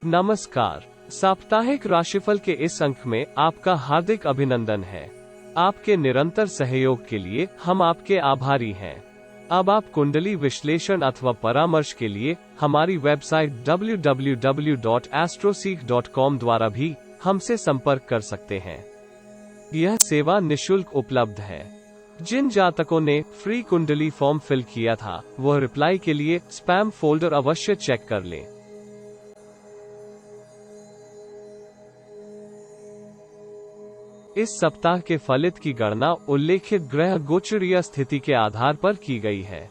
नमस्कार। साप्ताहिक राशिफल के इस अंक में आपका हार्दिक अभिनंदन है। आपके निरंतर सहयोग के लिए हम आपके आभारी हैं। अब आप कुंडली विश्लेषण अथवा परामर्श के लिए हमारी वेबसाइट www.astroseek.com द्वारा भी हमसे संपर्क कर सकते हैं। यह सेवा निशुल्क उपलब्ध है। जिन जातकों ने फ्री कुंडली फॉर्म फिल किया था, वह रिप्लाई के लिए स्पैम फोल्डर अवश्य चेक कर लें। इस सप्ताह के फलित की गणना उल्लेखित ग्रह गोचरीय स्थिति के आधार पर की गई है।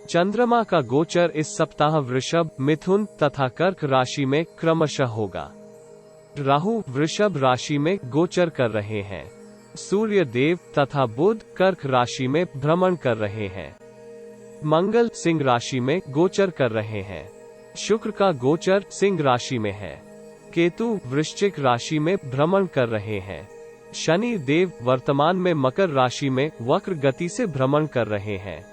चंद्रमा का गोचर इस सप्ताह वृषभ, मिथुन तथा कर्क राशि में क्रमशः होगा। राहु वृषभ राशि में गोचर कर रहे हैं। सूर्य देव तथा बुध कर्क राशि में भ्रमण कर रहे हैं। मंगल सिंह राशि में गोचर कर रहे हैं। शुक्र का गोचर सिंह राशि में है। केतु वृश्चिक राशि में भ्रमण कर रहे हैं। शनि देव वर्तमान में मकर राशि में वक्र गति से भ्रमण कर रहे हैं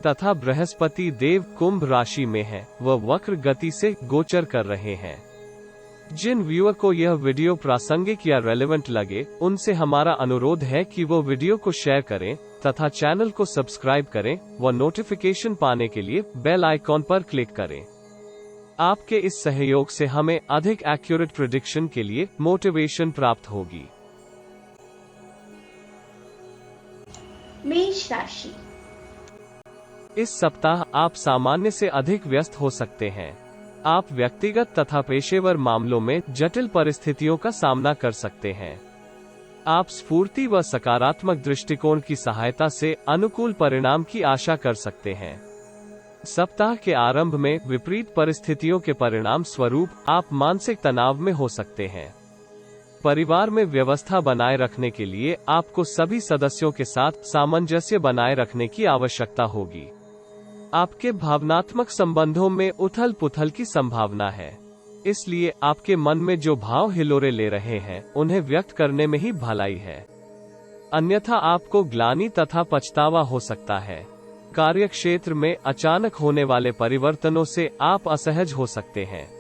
तथा बृहस्पति देव कुंभ राशि में है, वह वक्र गति से गोचर कर रहे हैं। जिन व्यूअर को यह वीडियो प्रासंगिक या रेलेवेंट लगे, उनसे हमारा अनुरोध है कि वो वीडियो को शेयर करें तथा चैनल को सब्सक्राइब करें व नोटिफिकेशन पाने के लिए बेल आइकॉन पर क्लिक करें। आपके इस सहयोग से हमें अधिक एक्यूरेट प्रेडिक्शन के लिए मोटिवेशन प्राप्त होगी। मेष राशि। इस सप्ताह आप सामान्य से अधिक व्यस्त हो सकते हैं। आप व्यक्तिगत तथा पेशेवर मामलों में जटिल परिस्थितियों का सामना कर सकते हैं। आप स्फूर्ति व सकारात्मक दृष्टिकोण की सहायता से अनुकूल परिणाम की आशा कर सकते हैं। सप्ताह के आरंभ में विपरीत परिस्थितियों के परिणाम स्वरूप आप मानसिक तनाव में हो सकते हैं। परिवार में व्यवस्था बनाए रखने के लिए आपको सभी सदस्यों के साथ सामंजस्य बनाए रखने की आवश्यकता होगी। आपके भावनात्मक संबंधों में उथल पुथल की संभावना है, इसलिए आपके मन में जो भाव हिलोरे ले रहे हैं, उन्हें व्यक्त करने में ही भलाई है। अन्यथा आपको ग्लानि तथा पछतावा हो सकता है। कार्यक्षेत्र में अचानक होने वाले परिवर्तनों से आप असहज हो सकते हैं।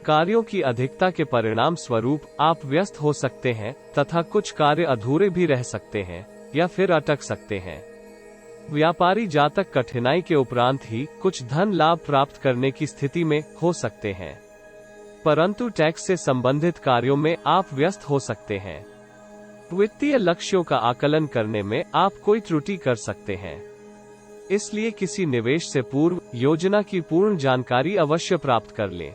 कार्यों की अधिकता के परिणाम स्वरूप आप व्यस्त हो सकते हैं तथा कुछ कार्य अधूरे भी रह सकते हैं या फिर अटक सकते हैं। व्यापारी जातक कठिनाई के उपरांत ही कुछ धन लाभ प्राप्त करने की स्थिति में हो सकते हैं, परंतु टैक्स से संबंधित कार्यों में आप व्यस्त हो सकते हैं। वित्तीय लक्ष्यों का आकलन करने में आप कोई त्रुटि कर सकते हैं, इसलिए किसी निवेश से पूर्व योजना की पूर्ण जानकारी अवश्य प्राप्त कर लें।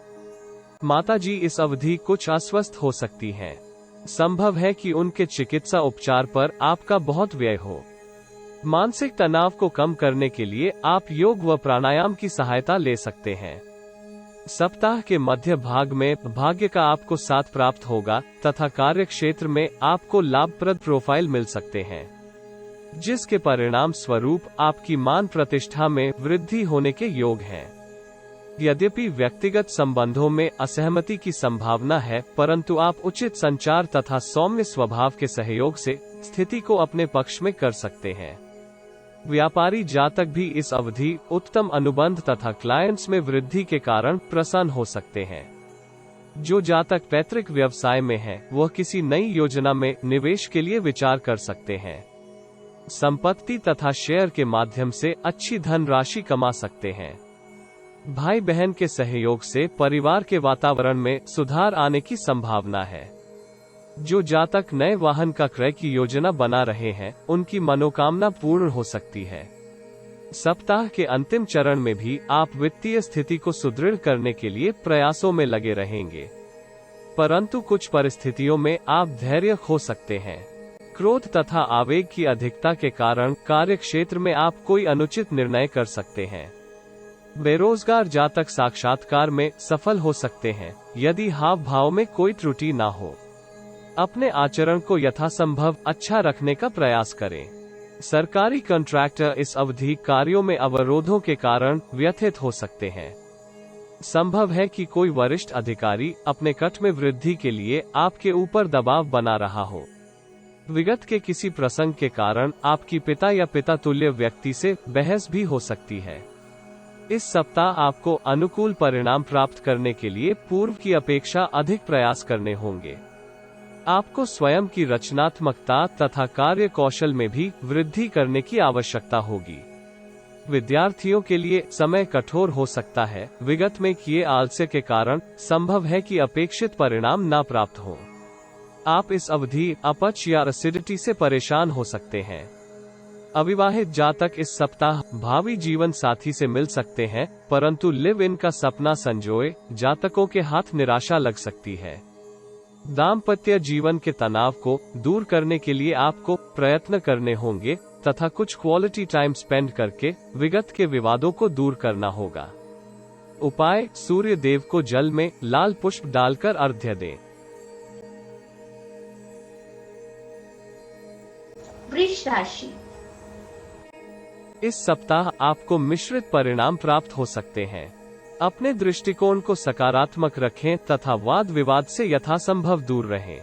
माताजी इस अवधि कुछ अस्वस्थ हो सकती हैं। संभव है कि उनके चिकित्सा उपचार पर आपका बहुत व्यय हो। मानसिक तनाव को कम करने के लिए आप योग व प्राणायाम की सहायता ले सकते हैं। सप्ताह के मध्य भाग में भाग्य का आपको साथ प्राप्त होगा तथा कार्य क्षेत्र में आपको लाभप्रद प्रोफाइल मिल सकते हैं, जिसके परिणाम स्वरूप आपकी मान प्रतिष्ठा में वृद्धि होने के योग हैं। यद्यपि व्यक्तिगत संबंधों में असहमति की संभावना है, परंतु आप उचित संचार तथा सौम्य स्वभाव के सहयोग से स्थिति को अपने पक्ष में कर सकते हैं। व्यापारी जातक भी इस अवधि उत्तम अनुबंध तथा क्लाइंट्स में वृद्धि के कारण प्रसन्न हो सकते हैं। जो जातक पैतृक व्यवसाय में है, वह किसी नई योजना में निवेश के लिए विचार कर सकते हैं। संपत्ति तथा शेयर के माध्यम से अच्छी धनराशि कमा सकते हैं। भाई बहन के सहयोग से परिवार के वातावरण में सुधार आने की संभावना है। जो जातक नए वाहन का क्रय की योजना बना रहे हैं, उनकी मनोकामना पूर्ण हो सकती है। सप्ताह के अंतिम चरण में भी आप वित्तीय स्थिति को सुदृढ़ करने के लिए प्रयासों में लगे रहेंगे, परंतु कुछ परिस्थितियों में आप धैर्य खो सकते हैं। क्रोध तथा आवेग की अधिकता के कारण कार्यक्षेत्र में आप कोई अनुचित निर्णय कर सकते हैं। बेरोजगार जातक साक्षात्कार में सफल हो सकते हैं, यदि हाव भाव में कोई त्रुटि ना हो। अपने आचरण को यथासंभव अच्छा रखने का प्रयास करें। सरकारी कॉन्ट्रैक्टर इस अवधि कार्यों में अवरोधों के कारण व्यथित हो सकते हैं। संभव है कि कोई वरिष्ठ अधिकारी अपने कट में वृद्धि के लिए आपके ऊपर दबाव बना रहा हो। विगत के किसी प्रसंग के कारण आपकी पिता या पिता तुल्य व्यक्ति से बहस भी हो सकती है। इस सप्ताह आपको अनुकूल परिणाम प्राप्त करने के लिए पूर्व की अपेक्षा अधिक प्रयास करने होंगे। आपको स्वयं की रचनात्मकता तथा कार्य कौशल में भी वृद्धि करने की आवश्यकता होगी। विद्यार्थियों के लिए समय कठोर हो सकता है। विगत में किए आलस्य के कारण संभव है कि अपेक्षित परिणाम ना प्राप्त हो। आप इस अवधि अपच या एसिडिटी से परेशान हो सकते हैं। अविवाहित जातक इस सप्ताह भावी जीवन साथी से मिल सकते हैं, परंतु लिव इन का सपना संजोए जातकों के हाथ निराशा लग सकती है। दाम्पत्य जीवन के तनाव को दूर करने के लिए आपको प्रयत्न करने होंगे तथा कुछ क्वालिटी टाइम स्पेंड करके विगत के विवादों को दूर करना होगा। उपाय: सूर्य देव को जल में लाल पुष्प डालकर अर्घ्य दें। वृष राशि। इस सप्ताह आपको मिश्रित परिणाम प्राप्त हो सकते हैं। अपने दृष्टिकोण को सकारात्मक रखें तथा वाद विवाद से यथासंभव दूर रहें।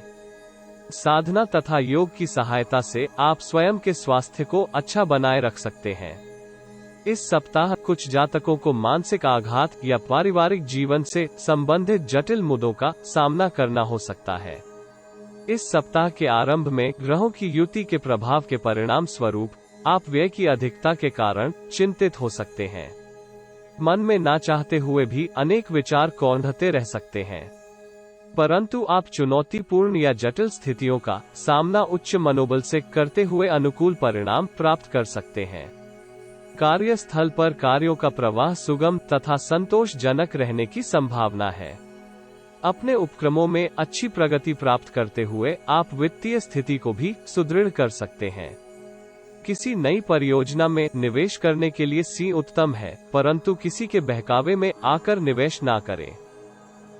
साधना तथा योग की सहायता से आप स्वयं के स्वास्थ्य को अच्छा बनाए रख सकते हैं। इस सप्ताह कुछ जातकों को मानसिक आघात या पारिवारिक जीवन से संबंधित जटिल मुद्दों का सामना करना हो सकता है। इस सप्ताह के आरंभ में ग्रहों की युति के प्रभाव के परिणाम स्वरूप आप व्यय की अधिकता के कारण चिंतित हो सकते हैं। मन में ना चाहते हुए भी अनेक विचार कौंधते रह सकते हैं, परंतु आप चुनौतीपूर्ण या जटिल स्थितियों का सामना उच्च मनोबल से करते हुए अनुकूल परिणाम प्राप्त कर सकते हैं। कार्यस्थल पर कार्यों का प्रवाह सुगम तथा संतोषजनक रहने की संभावना है। अपने उपक्रमों में अच्छी प्रगति प्राप्त करते हुए आप वित्तीय स्थिति को भी सुदृढ़ कर सकते हैं। किसी नई परियोजना में निवेश करने के लिए सी उत्तम है, परंतु किसी के बहकावे में आकर निवेश ना करें।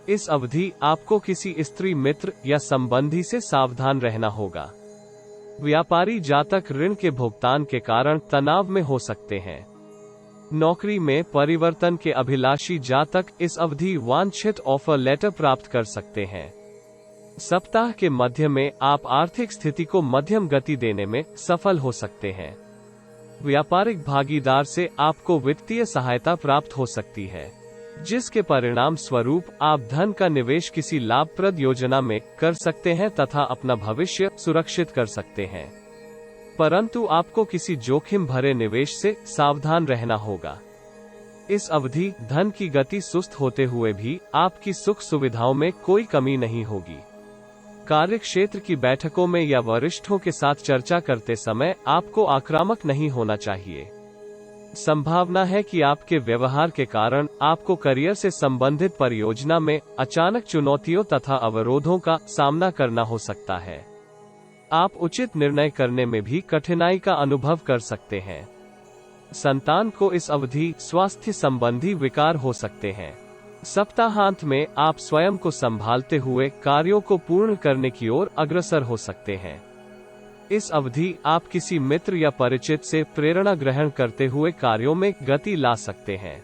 इस अवधि आपको किसी स्त्री मित्र या संबंधी से सावधान रहना होगा। व्यापारी जातक ऋण के भुगतान के कारण तनाव में हो सकते हैं। नौकरी में परिवर्तन के अभिलाषी जातक इस अवधि वांछित ऑफर लेटर प्राप्त कर सकते हैं। सप्ताह के मध्य में आप आर्थिक स्थिति को मध्यम गति देने में सफल हो सकते हैं। व्यापारिक भागीदार से आपको वित्तीय सहायता प्राप्त हो सकती है, जिसके परिणाम स्वरूप आप धन का निवेश किसी लाभप्रद योजना में कर सकते हैं तथा अपना भविष्य सुरक्षित कर सकते हैं। परंतु आपको किसी जोखिम भरे निवेश से सावधान रहना होगा। इस अवधि धन की गति सुस्त होते हुए भी आपकी सुख सुविधाओं में कोई कमी नहीं होगी। कार्यक्षेत्र की बैठकों में या वरिष्ठों के साथ चर्चा करते समय आपको आक्रामक नहीं होना चाहिए। संभावना है कि आपके व्यवहार के कारण आपको करियर से संबंधित परियोजना में अचानक चुनौतियों तथा अवरोधों का सामना करना हो सकता है। आप उचित निर्णय करने में भी कठिनाई का अनुभव कर सकते हैं। संतान को इस अवधि स्वास्थ्य संबंधी विकार हो सकते हैं। सप्ताहांत में आप स्वयं को संभालते हुए कार्यों को पूर्ण करने की ओर अग्रसर हो सकते हैं। इस अवधि आप किसी मित्र या परिचित से प्रेरणा ग्रहण करते हुए कार्यों में गति ला सकते हैं।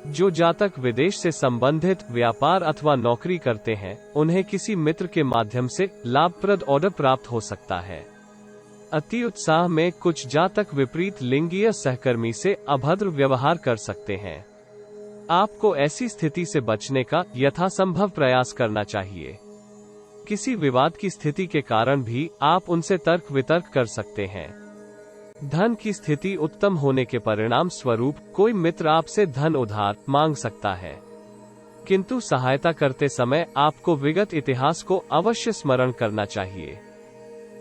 जो जातक विदेश से संबंधित व्यापार अथवा नौकरी करते हैं, उन्हें किसी मित्र के माध्यम से लाभप्रद ऑर्डर प्राप्त हो सकता है। अति उत्साह में कुछ जातक विपरीत लिंगीय सहकर्मी से अभद्र व्यवहार कर सकते हैं। आपको ऐसी स्थिति से बचने का यथासंभव प्रयास करना चाहिए। किसी विवाद की स्थिति के कारण भी आप उनसे तर्क वितर्क कर सकते हैं। धन की स्थिति उत्तम होने के परिणाम स्वरूप कोई मित्र आपसे धन उधार मांग सकता है, किंतु सहायता करते समय आपको विगत इतिहास को अवश्य स्मरण करना चाहिए।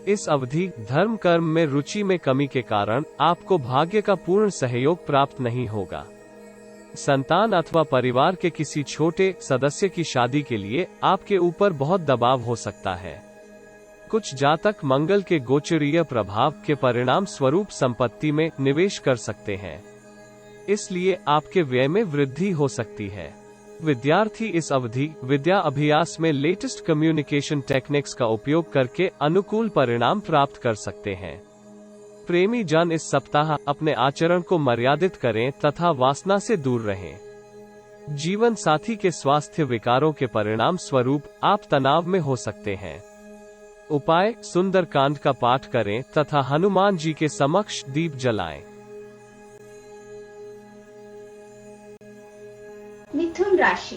इस अवधि धर्म कर्म में रुचि में कमी के कारण आपको भाग्य का पूर्ण सहयोग प्राप्त नहीं होगा। संतान अथवा परिवार के किसी छोटे सदस्य की शादी के लिए आपके ऊपर बहुत दबाव हो सकता है। कुछ जातक मंगल के गोचरीय प्रभाव के परिणाम स्वरूप संपत्ति में निवेश कर सकते हैं, इसलिए आपके व्यय में वृद्धि हो सकती है। विद्यार्थी इस अवधि विद्या अभ्यास में लेटेस्ट कम्युनिकेशन टेक्निक्स का उपयोग करके अनुकूल परिणाम प्राप्त कर सकते हैं। प्रेमी जन इस सप्ताह अपने आचरण को मर्यादित करें तथा वासना से दूर रहें। जीवन साथी के स्वास्थ्य विकारों के परिणाम स्वरूप आप तनाव में हो सकते हैं। उपाय: सुंदरकांड का पाठ करें तथा हनुमान जी के समक्ष दीप जलाएं। मिथुन राशि।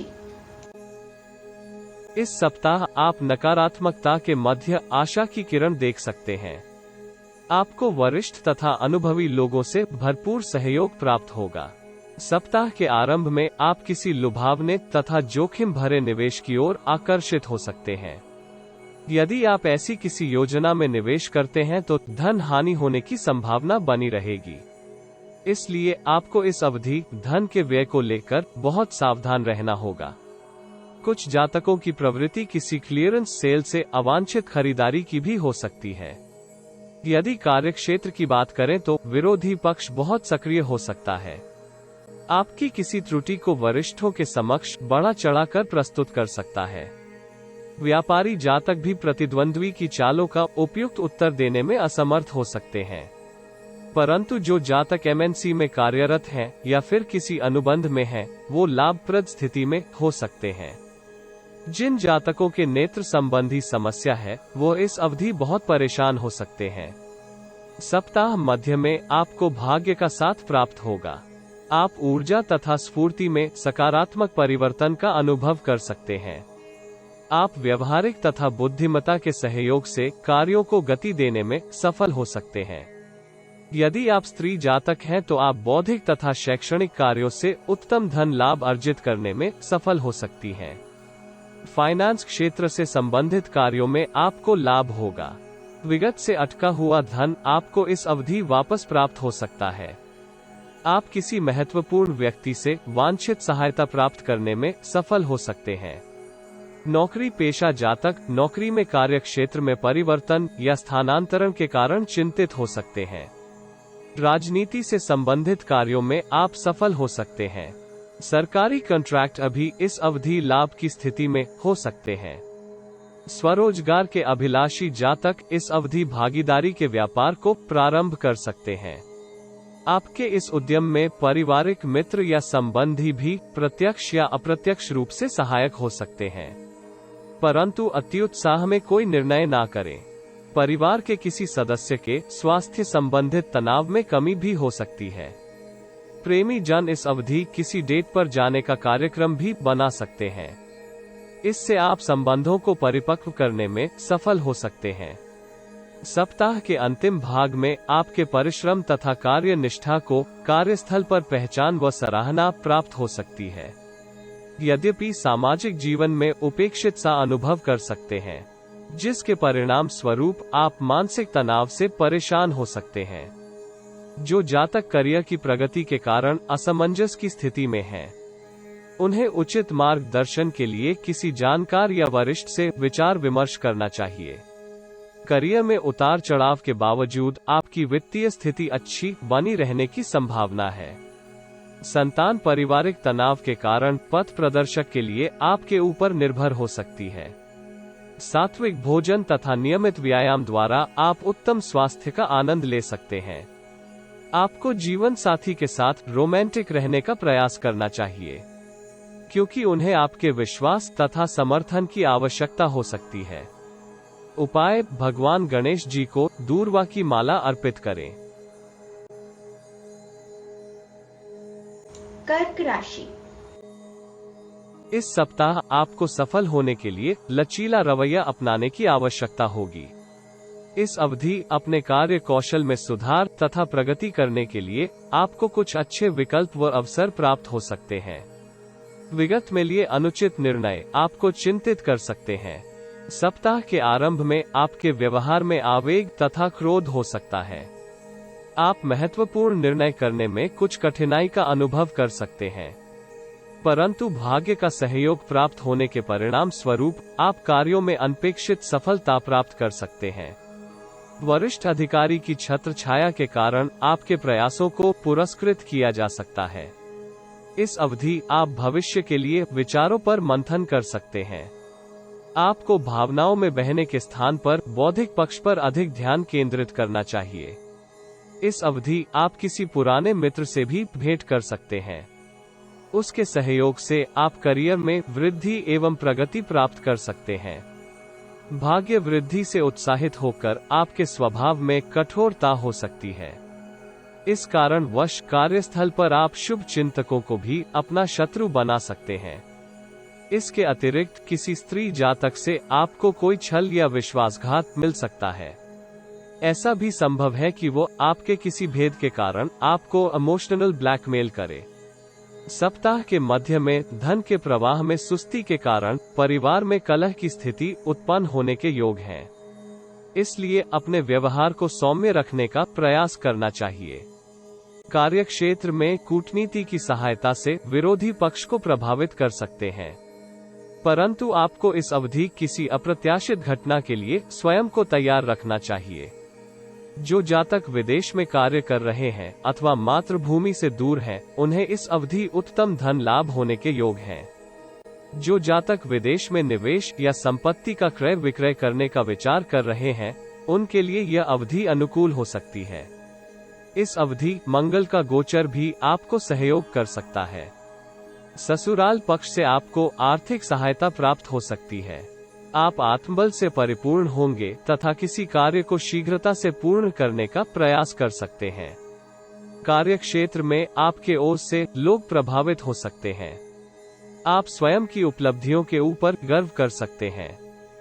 इस सप्ताह आप नकारात्मकता के मध्य आशा की किरण देख सकते हैं। आपको वरिष्ठ तथा अनुभवी लोगों से भरपूर सहयोग प्राप्त होगा। सप्ताह के आरंभ में आप किसी लुभावने तथा जोखिम भरे निवेश की ओर आकर्षित हो सकते हैं। यदि आप ऐसी किसी योजना में निवेश करते हैं तो धन हानि होने की संभावना बनी रहेगी। इसलिए आपको इस अवधि धन के व्यय को लेकर बहुत सावधान रहना होगा। कुछ जातकों की प्रवृत्ति किसी क्लियरेंस सेल से अवांछित खरीदारी की भी हो सकती है। यदि कार्यक्षेत्र की बात करें तो विरोधी पक्ष बहुत सक्रिय हो सकता है। आपकी किसी त्रुटि को वरिष्ठों के समक्ष बढ़ा चढ़ाकर प्रस्तुत कर सकता है। व्यापारी जातक भी प्रतिद्वंद्वी की चालों का उपयुक्त उत्तर देने में असमर्थ हो सकते हैं। परंतु जो जातक एमएनसी में कार्यरत हैं या फिर किसी अनुबंध में हैं, वो लाभप्रद स्थिति में हो सकते हैं। जिन जातकों के नेत्र संबंधी समस्या है, वो इस अवधि बहुत परेशान हो सकते हैं। सप्ताह मध्य में आपको भाग्य का साथ प्राप्त होगा। आप ऊर्जा तथा स्फूर्ति में सकारात्मक परिवर्तन का अनुभव कर सकते हैं। आप व्यवहारिक तथा बुद्धिमत्ता के सहयोग से कार्यों को गति देने में सफल हो सकते हैं। यदि आप स्त्री जातक हैं तो आप बौद्धिक तथा शैक्षणिक कार्यों से उत्तम धन लाभ अर्जित करने में सफल हो सकती हैं। फाइनेंस क्षेत्र से संबंधित कार्यों में आपको लाभ होगा। विगत से अटका हुआ धन आपको इस अवधि वापस प्राप्त हो सकता है। आप किसी महत्वपूर्ण व्यक्ति से वांछित सहायता प्राप्त करने में सफल हो सकते हैं। नौकरी पेशा जातक नौकरी में कार्य क्षेत्र में परिवर्तन या स्थानांतरण के कारण चिंतित हो सकते हैं। राजनीति से संबंधित कार्यों में आप सफल हो सकते हैं। सरकारी कॉन्ट्रैक्ट अभी इस अवधि लाभ की स्थिति में हो सकते हैं। स्वरोजगार के अभिलाषी जातक इस अवधि भागीदारी के व्यापार को प्रारंभ कर सकते हैं। आपके इस उद्यम में पारिवारिक मित्र या संबंधी भी प्रत्यक्ष या अप्रत्यक्ष रूप से सहायक हो सकते हैं। परंतु अत्युत्साह में कोई निर्णय ना करें। परिवार के किसी सदस्य के स्वास्थ्य संबंधित तनाव में कमी भी हो सकती है। प्रेमी जन इस अवधि किसी डेट पर जाने का कार्यक्रम भी बना सकते हैं। इससे आप संबंधों को परिपक्व करने में सफल हो सकते हैं। सप्ताह के अंतिम भाग में आपके परिश्रम तथा कार्य निष्ठा को कार्यस्थल पर पहचान व सराहना प्राप्त हो सकती है। यद्यपि सामाजिक जीवन में उपेक्षित सा अनुभव कर सकते हैं, जिसके परिणाम स्वरूप आप मानसिक तनाव से परेशान हो सकते हैं। जो जातक करियर की प्रगति के कारण असमंजस की स्थिति में हैं, उन्हें उचित मार्गदर्शन के लिए किसी जानकार या वरिष्ठ से विचार विमर्श करना चाहिए। करियर में उतार चढ़ाव के बावजूद आपकी वित्तीय स्थिति अच्छी बनी रहने की संभावना है। संतान पारिवारिक तनाव के कारण पथ प्रदर्शक के लिए आपके ऊपर निर्भर हो सकती है। सात्विक भोजन तथा नियमित व्यायाम द्वारा आप उत्तम स्वास्थ्य का आनंद ले सकते हैं। आपको जीवन साथी के साथ रोमांटिक रहने का प्रयास करना चाहिए, क्योंकि उन्हें आपके विश्वास तथा समर्थन की आवश्यकता हो सकती है। उपाय: भगवान गणेश जी को दूर्वा की माला अर्पित करें। कर्क राशि। इस सप्ताह आपको सफल होने के लिए लचीला रवैया अपनाने की आवश्यकता होगी। इस अवधि अपने कार्य कौशल में सुधार तथा प्रगति करने के लिए आपको कुछ अच्छे विकल्प व अवसर प्राप्त हो सकते हैं। विगत में लिए अनुचित निर्णय आपको चिंतित कर सकते हैं। सप्ताह के आरंभ में आपके व्यवहार में आवेग तथा क्रोध हो सकता है। आप महत्वपूर्ण निर्णय करने में कुछ कठिनाई का अनुभव कर सकते हैं, परंतु भाग्य का सहयोग प्राप्त होने के परिणाम स्वरूप आप कार्यों में अनपेक्षित सफलता प्राप्त कर सकते हैं। वरिष्ठ अधिकारी की छत्र छाया के कारण आपके प्रयासों को पुरस्कृत किया जा सकता है। इस अवधि आप भविष्य के लिए विचारों पर मंथन कर सकते हैं। आपको भावनाओं में बहने के स्थान पर बौद्धिक पक्ष पर अधिक ध्यान केंद्रित करना चाहिए। इस अवधि आप किसी पुराने मित्र से भी भेंट कर सकते हैं। उसके सहयोग से आप करियर में वृद्धि एवं प्रगति प्राप्त कर सकते हैं। भाग्य वृद्धि से उत्साहित होकर आपके स्वभाव में कठोरता हो सकती है। इस कारणवश कार्यस्थल पर आप शुभ चिंतकों को भी अपना शत्रु बना सकते हैं। इसके अतिरिक्त किसी स्त्री जातक से आपको कोई छल या विश्वासघात मिल सकता है। ऐसा भी संभव है कि वो आपके किसी भेद के कारण आपको इमोशनल ब्लैकमेल करे। सप्ताह के मध्य में धन के प्रवाह में सुस्ती के कारण परिवार में कलह की स्थिति उत्पन्न होने के योग हैं। इसलिए अपने व्यवहार को सौम्य रखने का प्रयास करना चाहिए। कार्यक्षेत्र में कूटनीति की सहायता से विरोधी पक्ष को प्रभावित कर सकते हैं, परंतु आपको इस अवधि किसी अप्रत्याशित घटना के लिए स्वयं को तैयार रखना चाहिए। जो जातक विदेश में कार्य कर रहे हैं अथवा मातृभूमि से दूर हैं, उन्हें इस अवधि उत्तम धन लाभ होने के योग हैं। जो जातक विदेश में निवेश या संपत्ति का क्रय विक्रय करने का विचार कर रहे हैं, उनके लिए यह अवधि अनुकूल हो सकती है। इस अवधि मंगल का गोचर भी आपको सहयोग कर सकता है। ससुराल पक्ष से आपको आर्थिक सहायता प्राप्त हो सकती है। आप आत्मबल से परिपूर्ण होंगे तथा किसी कार्य को शीघ्रता से पूर्ण करने का प्रयास कर सकते हैं। कार्यक्षेत्र में आपके ओर से लोग प्रभावित हो सकते हैं। आप स्वयं की उपलब्धियों के ऊपर गर्व कर सकते हैं।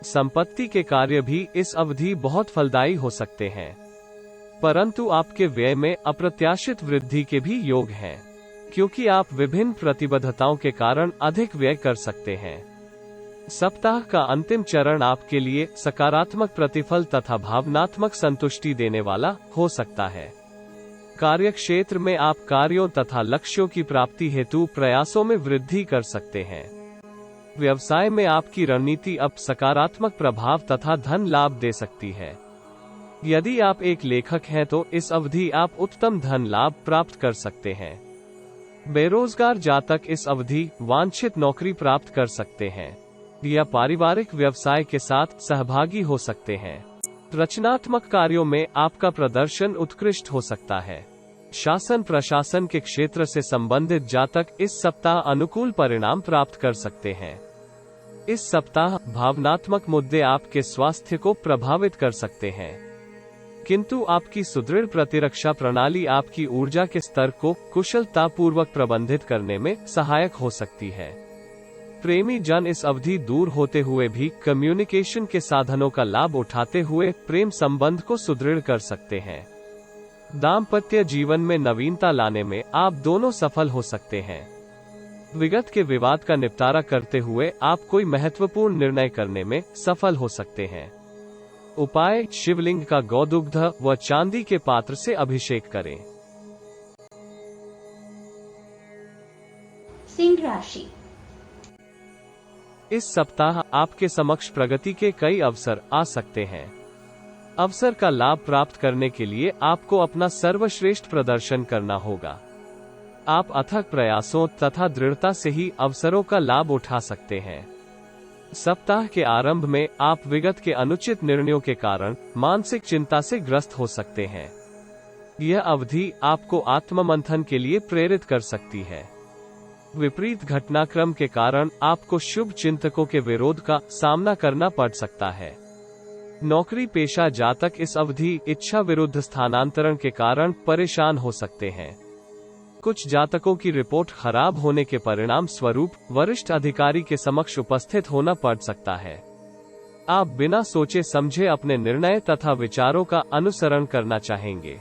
संपत्ति के कार्य भी इस अवधि बहुत फलदायी हो सकते हैं, परंतु आपके व्यय में अप्रत्याशित वृद्धि के भी योग हैं, क्योंकि आप विभिन्न प्रतिबद्धताओं के कारण अधिक व्यय कर सकते हैं। सप्ताह का अंतिम चरण आपके लिए सकारात्मक प्रतिफल तथा भावनात्मक संतुष्टि देने वाला हो सकता है। कार्यक्षेत्र में आप कार्यों तथा लक्ष्यों की प्राप्ति हेतु प्रयासों में वृद्धि कर सकते हैं। व्यवसाय में आपकी रणनीति अब सकारात्मक प्रभाव तथा धन लाभ दे सकती है। यदि आप एक लेखक हैं तो इस अवधि आप उत्तम धन लाभ प्राप्त कर सकते हैं। बेरोजगार जातक इस अवधि वांछित नौकरी प्राप्त कर सकते हैं या पारिवारिक व्यवसाय के साथ सहभागी हो सकते हैं। रचनात्मक कार्यों में आपका प्रदर्शन उत्कृष्ट हो सकता है। शासन प्रशासन के क्षेत्र से संबंधित जातक इस सप्ताह अनुकूल परिणाम प्राप्त कर सकते हैं। इस सप्ताह भावनात्मक मुद्दे आपके स्वास्थ्य को प्रभावित कर सकते हैं, किंतु आपकी सुदृढ़ प्रतिरक्षा प्रणाली आपकी ऊर्जा के स्तर को कुशलतापूर्वक प्रबंधित करने में सहायक हो सकती है। प्रेमी जन इस अवधि दूर होते हुए भी कम्युनिकेशन के साधनों का लाभ उठाते हुए प्रेम संबंध को सुदृढ़ कर सकते हैं। दाम्पत्य जीवन में नवीनता लाने में आप दोनों सफल हो सकते हैं। विगत के विवाद का निपटारा करते हुए आप कोई महत्वपूर्ण निर्णय करने में सफल हो सकते हैं। उपाय: शिवलिंग का गौदुग्ध व चांदी के पात्र से अभिषेक करें। सिंह राशि। इस सप्ताह आपके समक्ष प्रगति के कई अवसर आ सकते हैं। अवसर का लाभ प्राप्त करने के लिए आपको अपना सर्वश्रेष्ठ प्रदर्शन करना होगा। आप अथक प्रयासों तथा दृढ़ता से ही अवसरों का लाभ उठा सकते हैं। सप्ताह के आरंभ में आप विगत के अनुचित निर्णयों के कारण मानसिक चिंता से ग्रस्त हो सकते हैं। यह अवधि आपको आत्ममंथन के लिए प्रेरित कर सकती है। विपरीत घटनाक्रम के कारण आपको शुभ चिंतकों के विरोध का सामना करना पड़ सकता है। नौकरी पेशा जातक इस अवधि इच्छा विरुद्ध स्थानांतरण के कारण परेशान हो सकते हैं। कुछ जातकों की रिपोर्ट खराब होने के परिणाम स्वरूप वरिष्ठ अधिकारी के समक्ष उपस्थित होना पड़ सकता है। आप बिना सोचे समझे अपने निर्णय तथा विचारों का अनुसरण करना चाहेंगे,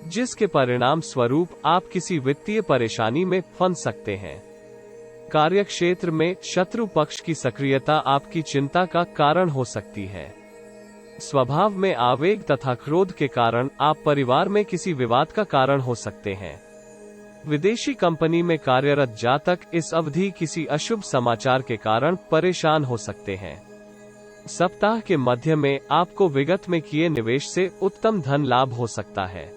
जिसके परिणाम स्वरूप आप किसी वित्तीय परेशानी में फंस सकते हैं। कार्यक्षेत्र में शत्रु पक्ष की सक्रियता आपकी चिंता का कारण हो सकती है। स्वभाव में आवेग तथा क्रोध के कारण आप परिवार में किसी विवाद का कारण हो सकते हैं। विदेशी कंपनी में कार्यरत जातक इस अवधि किसी अशुभ समाचार के कारण परेशान हो सकते हैं। सप्ताह के मध्य में आपको विगत में किए निवेश से उत्तम धन लाभ हो सकता है।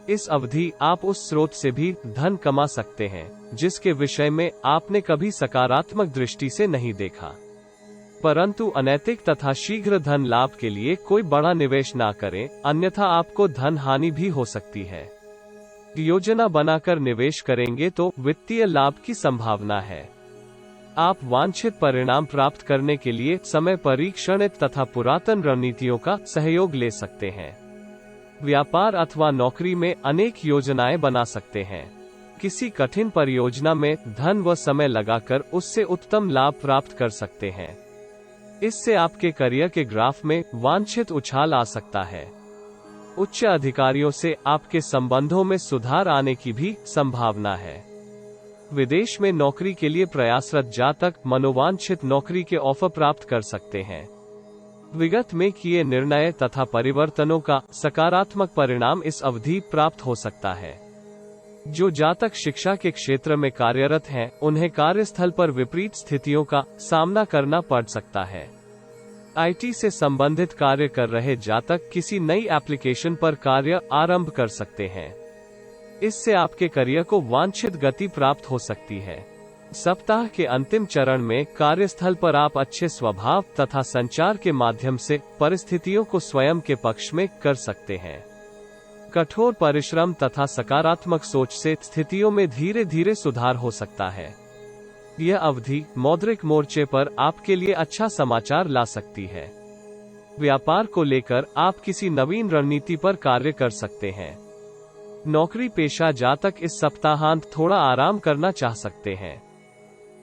इस अवधि आप उस स्रोत से भी धन कमा सकते हैं जिसके विषय में आपने कभी सकारात्मक दृष्टि से नहीं देखा, परंतु अनैतिक तथा शीघ्र धन लाभ के लिए कोई बड़ा निवेश ना करें, अन्यथा आपको धन हानि भी हो सकती है। योजना बनाकर निवेश करेंगे तो वित्तीय लाभ की संभावना है। आप वांछित परिणाम प्राप्त करने के लिए समय परीक्षणित तथा पुरातन रणनीतियों का सहयोग ले सकते हैं। व्यापार अथवा नौकरी में अनेक योजनाएं बना सकते हैं। किसी कठिन परियोजना में धन व समय लगाकर उससे उत्तम लाभ प्राप्त कर सकते हैं। इससे आपके करियर के ग्राफ में वांछित उछाल आ सकता है। उच्च अधिकारियों से आपके संबंधों में सुधार आने की भी संभावना है। विदेश में नौकरी के लिए प्रयासरत जातक मनोवांछित नौकरी के ऑफर प्राप्त कर सकते हैं। विगत में किए निर्णय तथा परिवर्तनों का सकारात्मक परिणाम इस अवधि प्राप्त हो सकता है। जो जातक शिक्षा के क्षेत्र में कार्यरत हैं, उन्हें कार्यस्थल पर विपरीत स्थितियों का सामना करना पड़ सकता है। आईटी से संबंधित कार्य कर रहे जातक किसी नई एप्लीकेशन पर कार्य आरंभ कर सकते हैं। इससे आपके करियर को वांछित गति प्राप्त हो सकती है। सप्ताह के अंतिम चरण में कार्यस्थल पर आप अच्छे स्वभाव तथा संचार के माध्यम से परिस्थितियों को स्वयं के पक्ष में कर सकते हैं। कठोर परिश्रम तथा सकारात्मक सोच से स्थितियों में धीरे धीरे सुधार हो सकता है। यह अवधि मौद्रिक मोर्चे पर आपके लिए अच्छा समाचार ला सकती है। व्यापार को लेकर आप किसी नवीन रणनीति पर कार्य कर सकते हैं। नौकरी पेशा जातक इस सप्ताहांत थोड़ा आराम करना चाह सकते हैं।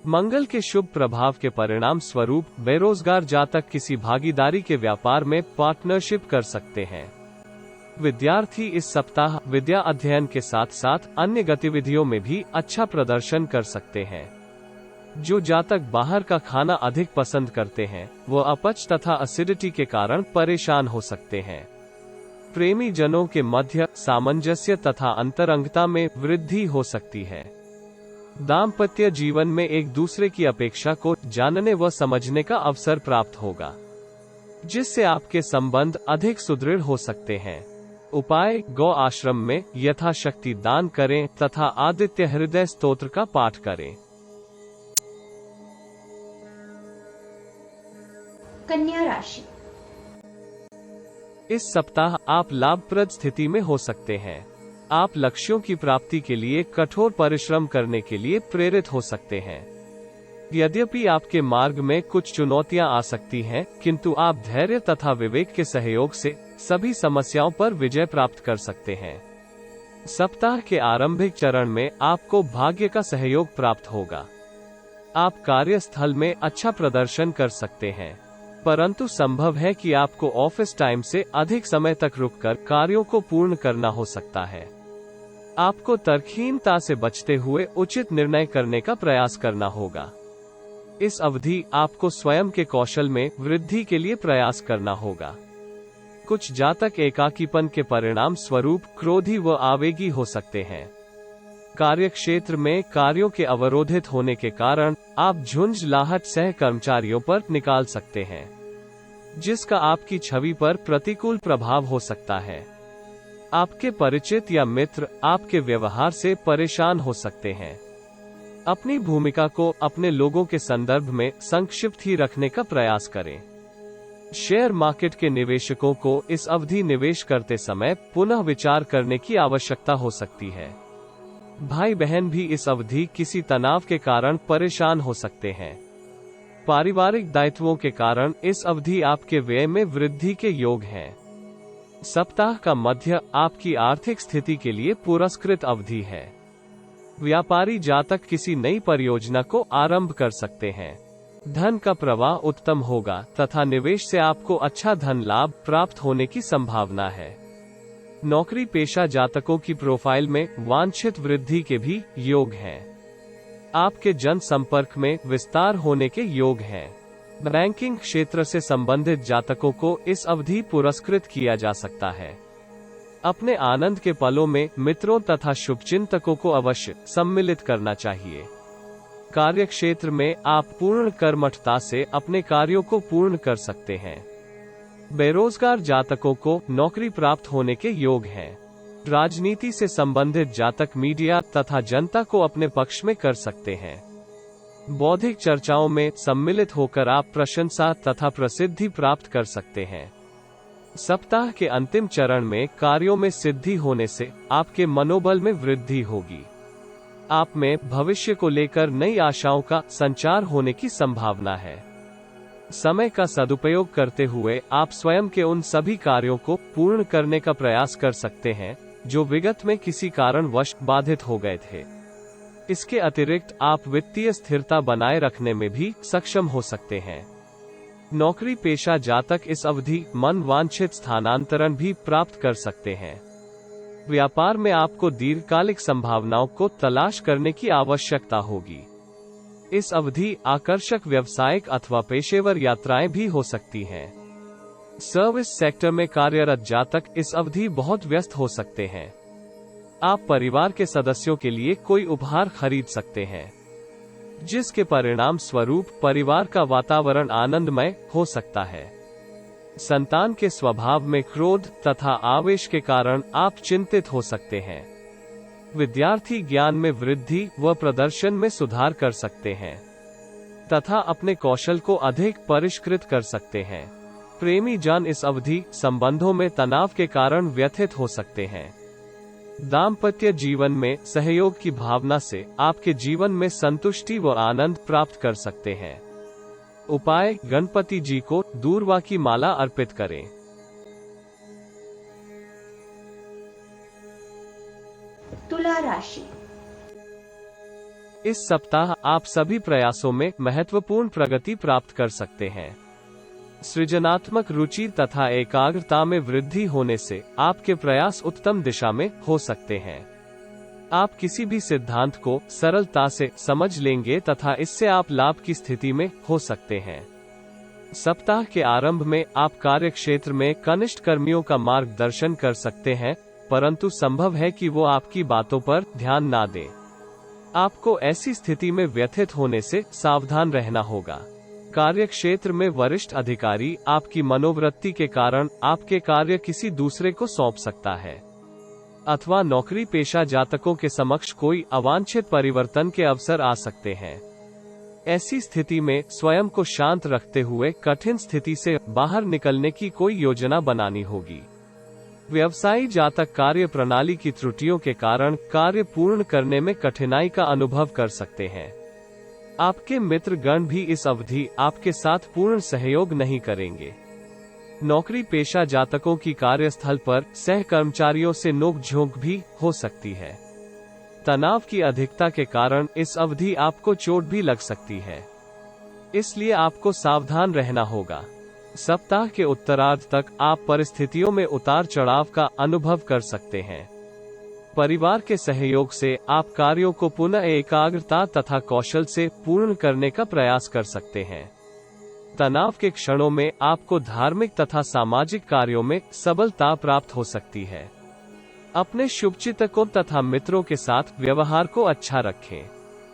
मंगल के शुभ प्रभाव के परिणाम स्वरूप बेरोजगार जातक किसी भागीदारी के व्यापार में पार्टनरशिप कर सकते हैं। विद्यार्थी इस सप्ताह विद्या अध्ययन के साथ साथ अन्य गतिविधियों में भी अच्छा प्रदर्शन कर सकते हैं। जो जातक बाहर का खाना अधिक पसंद करते हैं, वो अपच तथा एसिडिटी के कारण परेशान हो सकते हैं। प्रेमी जनों के मध्य सामंजस्य तथा अंतरंगता में वृद्धि हो सकती है। दाम्पत्य जीवन में एक दूसरे की अपेक्षा को जानने व समझने का अवसर प्राप्त होगा, जिससे आपके संबंध अधिक सुदृढ़ हो सकते हैं। उपाय: गौ आश्रम में यथाशक्ति दान करें तथा आदित्य हृदय स्तोत्र का पाठ करें। कन्या राशि। इस सप्ताह आप लाभप्रद स्थिति में हो सकते हैं। आप लक्ष्यों की प्राप्ति के लिए कठोर परिश्रम करने के लिए प्रेरित हो सकते हैं। यद्यपि आपके मार्ग में कुछ चुनौतियां आ सकती हैं, किंतु आप धैर्य तथा विवेक के सहयोग से सभी समस्याओं पर विजय प्राप्त कर सकते हैं। सप्ताह के आरंभिक चरण में आपको भाग्य का सहयोग प्राप्त होगा। आप कार्यस्थल में अच्छा प्रदर्शन कर सकते हैं, परंतु संभव है कि आपको ऑफिस टाइम से अधिक समय तक रुककर कार्यों को पूर्ण करना हो सकता है। आपको तर्कहीनता से बचते हुए उचित निर्णय करने का प्रयास करना होगा। इस अवधि आपको स्वयं के कौशल में वृद्धि के लिए प्रयास करना होगा। कुछ जातक एकाकीपन के परिणाम स्वरूप क्रोधी व आवेगी हो सकते हैं। कार्यक्षेत्र में कार्यों के अवरोधित होने के कारण आप झुंझलाहट सह कर्मचारियों पर निकाल सकते हैं, जिसका आपकी छवि पर प्रतिकूल प्रभाव हो सकता है। आपके परिचित या मित्र आपके व्यवहार से परेशान हो सकते हैं। अपनी भूमिका को अपने लोगों के संदर्भ में संक्षिप्त ही रखने का प्रयास करें। शेयर मार्केट के निवेशकों को इस अवधि निवेश करते समय पुनः विचार करने की आवश्यकता हो सकती है। भाई बहन भी इस अवधि किसी तनाव के कारण परेशान हो सकते हैं। पारिवारिक दायित्वों के कारण इस अवधि आपके व्यय में वृद्धि के योग हैं। सप्ताह का मध्य आपकी आर्थिक स्थिति के लिए पुरस्कृत अवधि है। व्यापारी जातक किसी नई परियोजना को आरंभ कर सकते हैं। धन का प्रवाह उत्तम होगा तथा निवेश से आपको अच्छा धन लाभ प्राप्त होने की संभावना है। नौकरी पेशा जातकों की प्रोफाइल में वांछित वृद्धि के भी योग हैं। आपके जन संपर्क में विस्तार होने के योग हैं। बैंकिंग क्षेत्र से संबंधित जातकों को इस अवधि पुरस्कृत किया जा सकता है। अपने आनंद के पलों में मित्रों तथा शुभचिंतकों को अवश्य सम्मिलित करना चाहिए। कार्यक्षेत्र में आप पूर्ण कर्मठता से अपने कार्यों को पूर्ण कर सकते हैं। बेरोजगार जातकों को नौकरी प्राप्त होने के योग हैं। राजनीति से संबंधित जातक मीडिया तथा जनता को अपने पक्ष में कर सकते हैं। बौद्धिक चर्चाओं में सम्मिलित होकर आप प्रशंसा तथा प्रसिद्धि प्राप्त कर सकते हैं। सप्ताह के अंतिम चरण में कार्यों में सिद्धि होने से आपके मनोबल में वृद्धि होगी। आप में भविष्य को लेकर नई आशाओं का संचार होने की संभावना है। समय का सदुपयोग करते हुए आप स्वयं के उन सभी कार्यों को पूर्ण करने का प्रयास कर सकते हैं जो विगत में किसी कारणवश बाधित हो गए थे। इसके अतिरिक्त आप वित्तीय स्थिरता बनाए रखने में भी सक्षम हो सकते हैं। नौकरी पेशा जातक इस अवधि मन वांछित स्थानांतरण भी प्राप्त कर सकते हैं। व्यापार में आपको दीर्घकालिक संभावनाओं को तलाश करने की आवश्यकता होगी। इस अवधि आकर्षक व्यावसायिक अथवा पेशेवर यात्राएं भी हो सकती हैं। सर्विस सेक्टर में कार्यरत जातक इस अवधि बहुत व्यस्त हो सकते हैं। आप परिवार के सदस्यों के लिए कोई उपहार खरीद सकते हैं, जिसके परिणाम स्वरूप परिवार का वातावरण आनंदमय हो सकता है। संतान के स्वभाव में क्रोध तथा आवेश के कारण आप चिंतित हो सकते हैं। विद्यार्थी ज्ञान में वृद्धि व प्रदर्शन में सुधार कर सकते हैं तथा अपने कौशल को अधिक परिष्कृत कर सकते हैं। प्रेमी जन इस अवधि संबंधों में तनाव के कारण व्यथित हो सकते हैं। दाम्पत्य जीवन में सहयोग की भावना से आपके जीवन में संतुष्टि व आनंद प्राप्त कर सकते हैं। उपाय: गणपति जी को दूर्वा की माला अर्पित करें। तुला राशि। इस सप्ताह आप सभी प्रयासों में महत्वपूर्ण प्रगति प्राप्त कर सकते हैं। सृजनात्मक रुचि तथा एकाग्रता में वृद्धि होने से आपके प्रयास उत्तम दिशा में हो सकते हैं। आप किसी भी सिद्धांत को सरलता से समझ लेंगे तथा इससे आप लाभ की स्थिति में हो सकते हैं। सप्ताह के आरंभ में आप कार्य क्षेत्र में कनिष्ठ कर्मियों का मार्गदर्शन कर सकते हैं, परंतु संभव है कि वो आपकी बातों पर ध्यान ना दें। आपको ऐसी स्थिति में व्यथित होने से सावधान रहना होगा। कार्य क्षेत्र में वरिष्ठ अधिकारी आपकी मनोवृत्ति के कारण आपके कार्य किसी दूसरे को सौंप सकता है, अथवा नौकरी पेशा जातकों के समक्ष कोई अवांछित परिवर्तन के अवसर आ सकते हैं। ऐसी स्थिति में स्वयं को शांत रखते हुए कठिन स्थिति से बाहर निकलने की कोई योजना बनानी होगी। व्यवसायी जातक कार्य प्रणाली की त्रुटियों के कारण कार्य पूर्ण करने में कठिनाई का अनुभव कर सकते हैं। आपके मित्र गण भी इस अवधि आपके साथ पूर्ण सहयोग नहीं करेंगे। नौकरी पेशा जातकों की कार्यस्थल पर सहकर्मचारियों से नोक-झोंक भी हो सकती है। तनाव की अधिकता के कारण इस अवधि आपको चोट भी लग सकती है, इसलिए आपको सावधान रहना होगा। सप्ताह के उत्तरार्ध तक आप परिस्थितियों में उतार चढ़ाव का अनुभव कर सकते हैं। परिवार के सहयोग से आप कार्यों को पुनः एकाग्रता तथा कौशल से पूर्ण करने का प्रयास कर सकते हैं। तनाव के क्षणों में आपको धार्मिक तथा सामाजिक कार्यों में सबलता प्राप्त हो सकती है। अपने शुभचिंतकों तथा मित्रों के साथ व्यवहार को अच्छा रखें,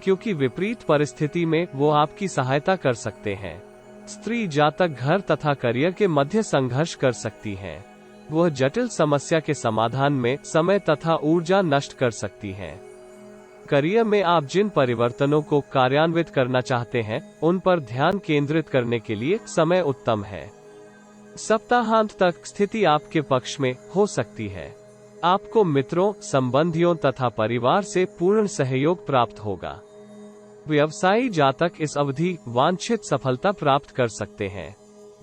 क्योंकि विपरीत परिस्थिति में वो आपकी सहायता कर सकते हैं। स्त्री जातक घर तथा करियर के मध्य संघर्ष कर सकती हैं। वह जटिल समस्या के समाधान में समय तथा ऊर्जा नष्ट कर सकती हैं। करियर में आप जिन परिवर्तनों को कार्यान्वित करना चाहते हैं, उन पर ध्यान केंद्रित करने के लिए समय उत्तम है। सप्ताहांत तक स्थिति आपके पक्ष में हो सकती है। आपको मित्रों, संबंधियों तथा परिवार से पूर्ण सहयोग प्राप्त होगा। व्यवसायी जातक इस अवधि वांछित सफलता प्राप्त कर सकते हैं,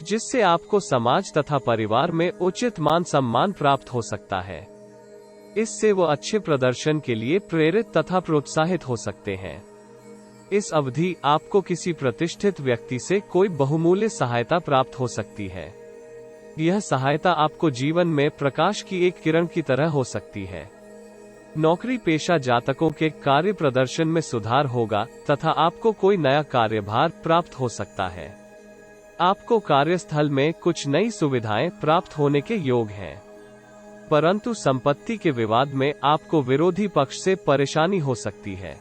जिससे आपको समाज तथा परिवार में उचित मान सम्मान प्राप्त हो सकता है। इससे वो अच्छे प्रदर्शन के लिए प्रेरित तथा प्रोत्साहित हो सकते हैं। इस अवधि आपको किसी प्रतिष्ठित व्यक्ति से कोई बहुमूल्य सहायता प्राप्त हो सकती है। यह सहायता आपको जीवन में प्रकाश की एक किरण की तरह हो सकती है। नौकरी पेशा जातकों के कार्य प्रदर्शन में सुधार होगा तथा आपको कोई नया कार्यभार प्राप्त हो सकता है। आपको कार्यस्थल में कुछ नई सुविधाएं प्राप्त होने के योग हैं, परंतु संपत्ति के विवाद में आपको विरोधी पक्ष से परेशानी हो सकती है।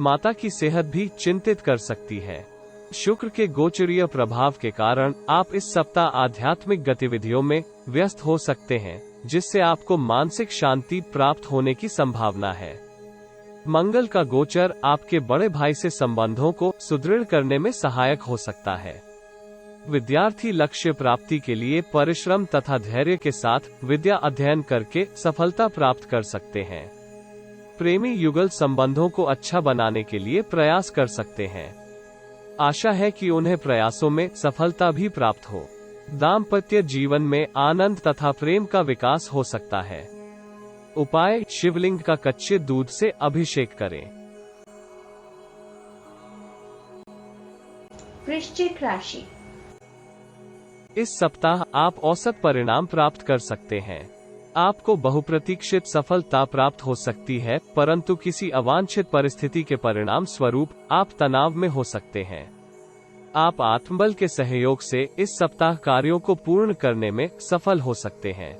माता की सेहत भी चिंतित कर सकती है। शुक्र के गोचरीय प्रभाव के कारण आप इस सप्ताह आध्यात्मिक गतिविधियों में व्यस्त हो सकते हैं, जिससे आपको मानसिक शांति प्राप्त होने की संभावना है। मंगल का गोचर आपके बड़े भाई से संबंधों को सुदृढ़ करने में सहायक हो सकता है। विद्यार्थी लक्ष्य प्राप्ति के लिए परिश्रम तथा धैर्य के साथ विद्या अध्ययन करके सफलता प्राप्त कर सकते हैं। प्रेमी युगल संबंधों को अच्छा बनाने के लिए प्रयास कर सकते हैं। आशा है कि उन्हें प्रयासों में सफलता भी प्राप्त हो। दाम्पत्य जीवन में आनंद तथा प्रेम का विकास हो सकता है। उपाय: शिवलिंग का कच्चे दूध से अभिषेक करें। वृश्चिक राशि। इस सप्ताह आप औसत परिणाम प्राप्त कर सकते हैं। आपको बहुप्रतीक्षित सफलता प्राप्त हो सकती है, परंतु किसी अवांछित परिस्थिति के परिणाम स्वरूप आप तनाव में हो सकते हैं। आप आत्मबल के सहयोग से इस सप्ताह कार्यों को पूर्ण करने में सफल हो सकते हैं।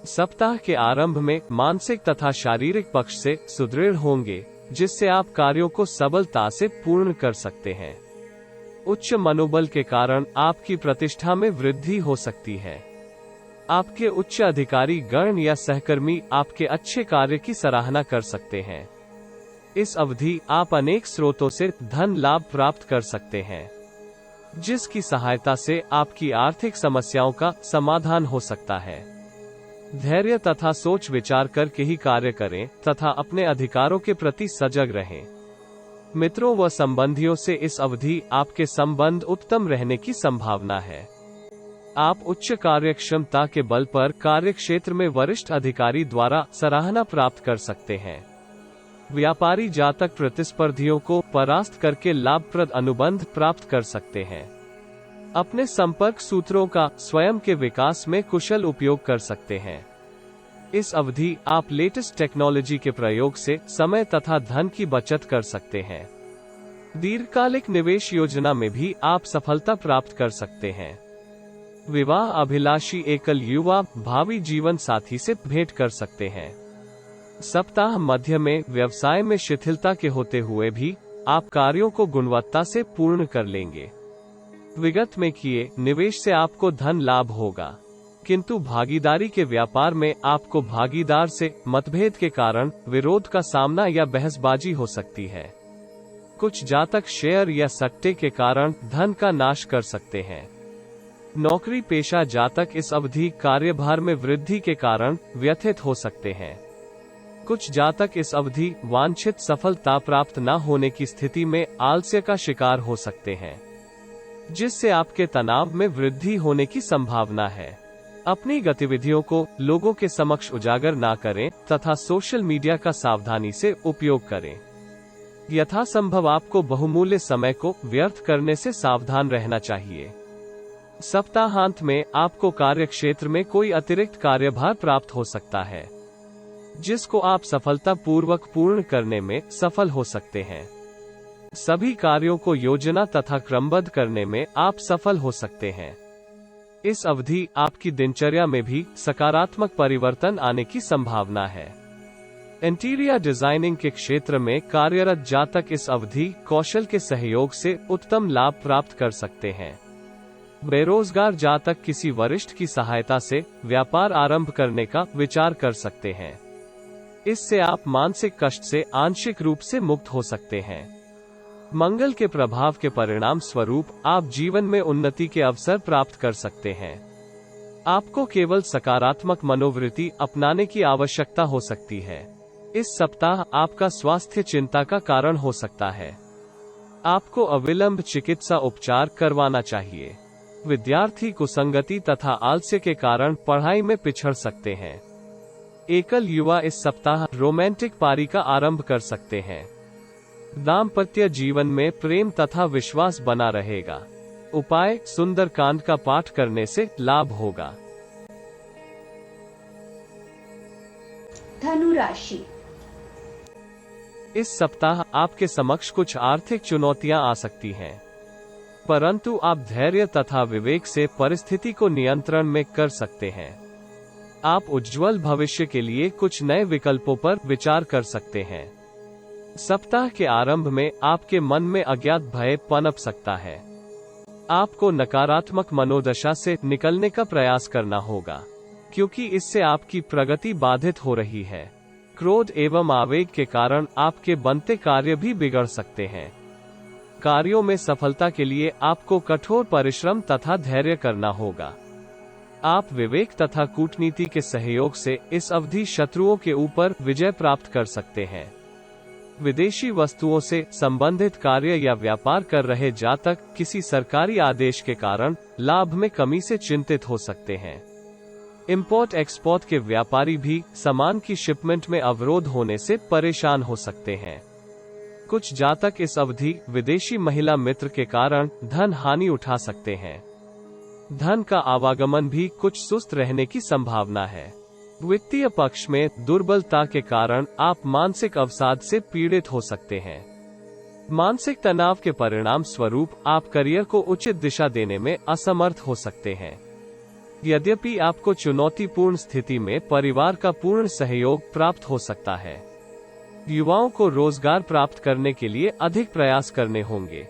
सप्ताह के आरंभ में मानसिक तथा शारीरिक पक्ष से सुदृढ़ होंगे, जिससे आप कार्यों को सबलता से पूर्ण कर सकते हैं। उच्च मनोबल के कारण आपकी प्रतिष्ठा में वृद्धि हो सकती है। आपके उच्च अधिकारी गण या सहकर्मी आपके अच्छे कार्य की सराहना कर सकते हैं। इस अवधि आप अनेक स्रोतों से धन लाभ प्राप्त कर सकते हैं, जिसकी सहायता से आपकी आर्थिक समस्याओं का समाधान हो सकता है। धैर्य तथा सोच विचार करके ही कार्य करें तथा अपने अधिकारों के प्रति सजग रहें। मित्रों व संबंधियों से इस अवधि आपके संबंध उत्तम रहने की संभावना है। आप उच्च कार्यक्षमता के बल पर कार्यक्षेत्र में वरिष्ठ अधिकारी द्वारा सराहना प्राप्त कर सकते हैं। व्यापारी जातक प्रतिस्पर्धियों को परास्त करके लाभप्रद अनुबंध प्राप्त कर सकते हैं। अपने संपर्क सूत्रों का स्वयं के विकास में कुशल उपयोग कर सकते हैं। इस अवधि आप लेटेस्ट टेक्नोलॉजी के प्रयोग से समय तथा धन की बचत कर सकते हैं। दीर्घकालिक निवेश योजना में भी आप सफलता प्राप्त कर सकते हैं। विवाह अभिलाषी एकल युवा भावी जीवन साथी से भेंट कर सकते हैं। सप्ताह मध्य में व्यवसाय में शिथिलता के होते हुए भी आप कार्यों को गुणवत्ता से पूर्ण कर लेंगे। विगत में किए निवेश से आपको धन लाभ होगा, किंतु भागीदारी के व्यापार में आपको भागीदार से मतभेद के कारण विरोध का सामना या बहसबाजी हो सकती है। कुछ जातक शेयर या सट्टे के कारण धन का नाश कर सकते हैं। नौकरी पेशा जातक इस अवधि कार्यभार में वृद्धि के कारण व्यथित हो सकते हैं। कुछ जातक इस अवधि वांछित सफलता प्राप्त न होने की स्थिति में आलस्य का शिकार हो सकते हैं, जिससे आपके तनाव में वृद्धि होने की संभावना है। अपनी गतिविधियों को लोगों के समक्ष उजागर ना करें तथा सोशल मीडिया का सावधानी से उपयोग करें। यथासंभव आपको बहुमूल्य समय को व्यर्थ करने से सावधान रहना चाहिए। सप्ताहांत में आपको कार्यक्षेत्र में कोई अतिरिक्त कार्यभार प्राप्त हो सकता है, जिसको आप सफलतापूर्वक पूर्ण करने में सफल हो सकते हैं। सभी कार्यों को योजना तथा क्रमबद्ध करने में आप सफल हो सकते हैं। इस अवधि आपकी दिनचर्या में भी सकारात्मक परिवर्तन आने की संभावना है। इंटीरियर डिजाइनिंग के क्षेत्र में कार्यरत जातक इस अवधि कौशल के सहयोग से उत्तम लाभ प्राप्त कर सकते हैं। बेरोजगार जातक किसी वरिष्ठ की सहायता से व्यापार आरंभ करने का विचार कर सकते हैं। इससे आप मानसिक कष्ट से आंशिक रूप से मुक्त हो सकते हैं। मंगल के प्रभाव के परिणाम स्वरूप आप जीवन में उन्नति के अवसर प्राप्त कर सकते हैं। आपको केवल सकारात्मक मनोवृत्ति अपनाने की आवश्यकता हो सकती है। इस सप्ताह आपका स्वास्थ्य चिंता का कारण हो सकता है। आपको अविलंब चिकित्सा उपचार करवाना चाहिए। विद्यार्थी कुसंगति तथा आलस्य के कारण पढ़ाई में पिछड़ सकते हैं। एकल युवा इस सप्ताह रोमांटिक पारी का आरंभ कर सकते हैं। दाम्पत्य जीवन में प्रेम तथा विश्वास बना रहेगा। उपाय: सुंदरकांड का पाठ करने से लाभ होगा। धनु राशि। इस सप्ताह आपके समक्ष कुछ आर्थिक चुनौतियां आ सकती हैं, परंतु आप धैर्य तथा विवेक से परिस्थिति को नियंत्रण में कर सकते हैं। आप उज्जवल भविष्य के लिए कुछ नए विकल्पों पर विचार कर सकते हैं। सप्ताह के आरंभ में आपके मन में अज्ञात भय पनप सकता है। आपको नकारात्मक मनोदशा से निकलने का प्रयास करना होगा, क्योंकि इससे आपकी प्रगति बाधित हो रही है। क्रोध एवं आवेग के कारण आपके बनते कार्य भी बिगड़ सकते हैं। कार्यों में सफलता के लिए आपको कठोर परिश्रम तथा धैर्य करना होगा। आप विवेक तथा कूटनीति के सहयोग से इस अवधि शत्रुओं के ऊपर विजय प्राप्त कर सकते हैं। विदेशी वस्तुओं से संबंधित कार्य या व्यापार कर रहे जातक किसी सरकारी आदेश के कारण लाभ में कमी से चिंतित हो सकते हैं। इंपोर्ट एक्सपोर्ट के व्यापारी भी सामान की शिपमेंट में अवरोध होने से परेशान हो सकते हैं। कुछ जातक इस अवधि विदेशी महिला मित्र के कारण धन हानि उठा सकते हैं। धन का आवागमन भी कुछ सुस्त रहने की संभावना है। वित्तीय पक्ष में दुर्बलता के कारण आप मानसिक अवसाद से पीड़ित हो सकते हैं। मानसिक तनाव के परिणाम स्वरूप आप करियर को उचित दिशा देने में असमर्थ हो सकते हैं। यद्यपि आपको चुनौतीपूर्ण स्थिति में परिवार का पूर्ण सहयोग प्राप्त हो सकता है। युवाओं को रोजगार प्राप्त करने के लिए अधिक प्रयास करने होंगे।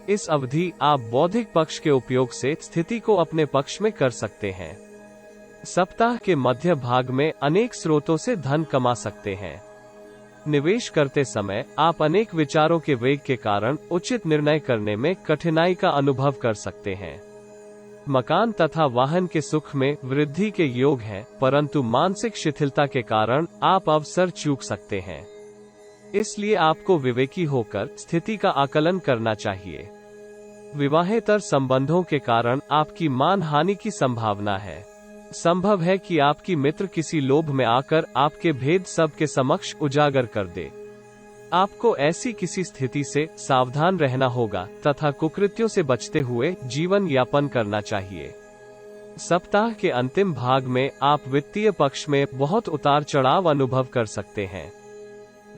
इस अवधि आप बौद्धिक पक्ष के उपयोग से स्थिति को अपने पक्ष में कर सकते हैं। सप्ताह के मध्य भाग में अनेक स्रोतों से धन कमा सकते हैं। निवेश करते समय आप अनेक विचारों के वेग के कारण उचित निर्णय करने में कठिनाई का अनुभव कर सकते हैं। मकान तथा वाहन के सुख में वृद्धि के योग है, परंतु मानसिक शिथिलता के कारण आप अवसर चूक सकते हैं। इसलिए आपको विवेकी होकर स्थिति का आकलन करना चाहिए। विवाहेतर संबंधों के कारण आपकी मान हानि की संभावना है। संभव है कि आपकी मित्र किसी लोभ में आकर आपके भेद सबके समक्ष उजागर कर दे। आपको ऐसी किसी स्थिति से सावधान रहना होगा तथा कुकृत्यों से बचते हुए जीवन यापन करना चाहिए। सप्ताह के अंतिम भाग में आप वित्तीय पक्ष में बहुत उतार चढ़ाव अनुभव कर सकते हैं।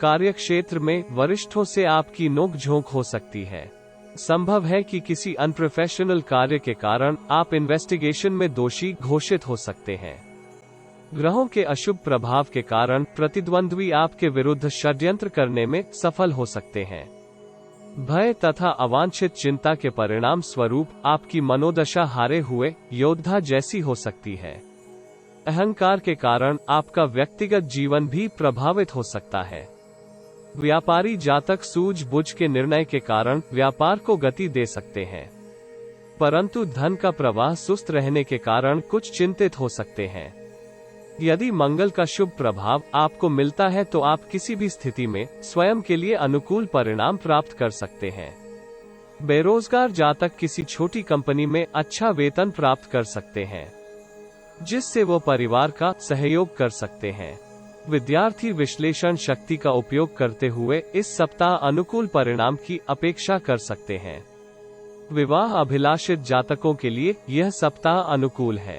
कार्यक्षेत्र में वरिष्ठों से आपकी नोकझोंक हो सकती है। संभव है कि किसी अनप्रोफेशनल कार्य के कारण आप इन्वेस्टिगेशन में दोषी घोषित हो सकते हैं। ग्रहों के अशुभ प्रभाव के कारण प्रतिद्वंद्वी आपके विरुद्ध षड्यंत्र करने में सफल हो सकते हैं। भय तथा अवांछित चिंता के परिणाम स्वरूप आपकी मनोदशा हारे हुए योद्धा जैसी हो सकती है। अहंकार के कारण आपका व्यक्तिगत जीवन भी प्रभावित हो सकता है। व्यापारी जातक सूझबूझ के निर्णय के कारण व्यापार को गति दे सकते हैं, परंतु धन का प्रवाह सुस्त रहने के कारण कुछ चिंतित हो सकते हैं। यदि मंगल का शुभ प्रभाव आपको मिलता है तो आप किसी भी स्थिति में स्वयं के लिए अनुकूल परिणाम प्राप्त कर सकते हैं। बेरोजगार जातक किसी छोटी कंपनी में अच्छा वेतन प्राप्त कर सकते हैं, जिससे वो परिवार का सहयोग कर सकते हैं। विद्यार्थी विश्लेषण शक्ति का उपयोग करते हुए इस सप्ताह अनुकूल परिणाम की अपेक्षा कर सकते हैं। विवाह अभिलाषित जातकों के लिए यह सप्ताह अनुकूल है।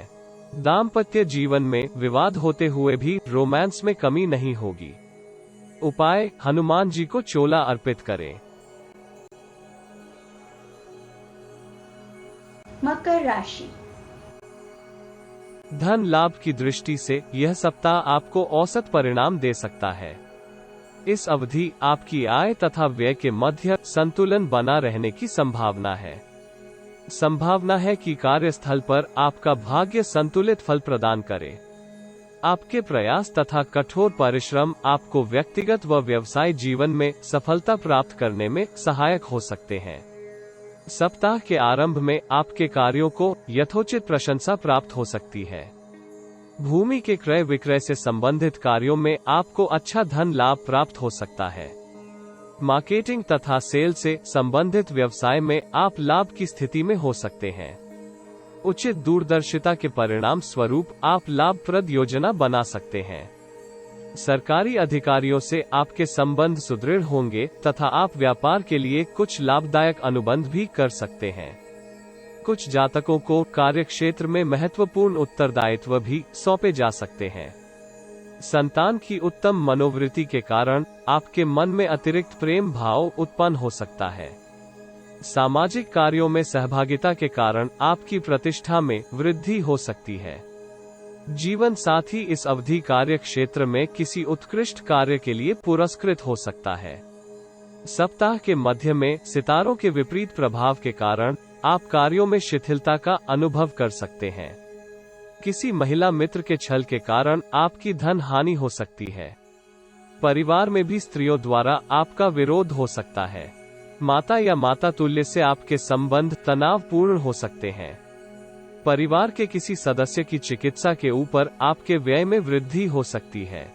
दाम्पत्य जीवन में विवाद होते हुए भी रोमांस में कमी नहीं होगी। उपाय: हनुमान जी को चोला अर्पित करें। मकर राशि। धन लाभ की दृष्टि से यह सप्ताह आपको औसत परिणाम दे सकता है। इस अवधि आपकी आय तथा व्यय के मध्य संतुलन बना रहने की संभावना है। संभावना है कि कार्यस्थल पर आपका भाग्य संतुलित फल प्रदान करे। आपके प्रयास तथा कठोर परिश्रम आपको व्यक्तिगत व व्यवसाय जीवन में सफलता प्राप्त करने में सहायक हो सकते हैं। सप्ताह के आरंभ में आपके कार्यों को यथोचित प्रशंसा प्राप्त हो सकती है। भूमि के क्रय विक्रय से संबंधित कार्यों में आपको अच्छा धन लाभ प्राप्त हो सकता है। मार्केटिंग तथा सेल से संबंधित व्यवसाय में आप लाभ की स्थिति में हो सकते हैं। उचित दूरदर्शिता के परिणाम स्वरूप आप लाभप्रद योजना बना सकते हैं। सरकारी अधिकारियों से आपके संबंध सुदृढ़ होंगे तथा आप व्यापार के लिए कुछ लाभदायक अनुबंध भी कर सकते हैं। कुछ जातकों को कार्यक्षेत्र में महत्वपूर्ण उत्तरदायित्व भी सौंपे जा सकते हैं। संतान की उत्तम मनोवृत्ति के कारण आपके मन में अतिरिक्त प्रेम भाव उत्पन्न हो सकता है। सामाजिक कार्यों में सहभागिता के कारण आपकी प्रतिष्ठा में वृद्धि हो सकती है। जीवन साथी इस अवधि कार्य क्षेत्र में किसी उत्कृष्ट कार्य के लिए पुरस्कृत हो सकता है। सप्ताह के मध्य में सितारों के विपरीत प्रभाव के कारण आप कार्यों में शिथिलता का अनुभव कर सकते हैं। किसी महिला मित्र के छल के कारण आपकी धन हानि हो सकती है। परिवार में भी स्त्रियों द्वारा आपका विरोध हो सकता है। माता या माता तुल्य से आपके संबंध तनावपूर्ण हो सकते हैं। परिवार के किसी सदस्य की चिकित्सा के ऊपर आपके व्यय में वृद्धि हो सकती है।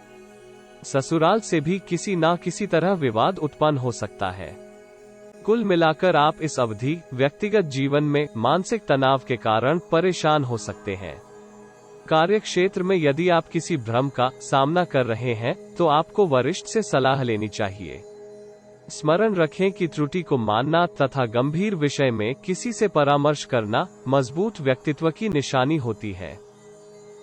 ससुराल से भी किसी न किसी तरह विवाद उत्पन्न हो सकता है। कुल मिलाकर आप इस अवधि व्यक्तिगत जीवन में मानसिक तनाव के कारण परेशान हो सकते हैं। कार्यक्षेत्र में यदि आप किसी भ्रम का सामना कर रहे हैं तो आपको वरिष्ठ से सलाह लेनी चाहिए। स्मरण रखें कि त्रुटि को मानना तथा गंभीर विषय में किसी से परामर्श करना मजबूत व्यक्तित्व की निशानी होती है।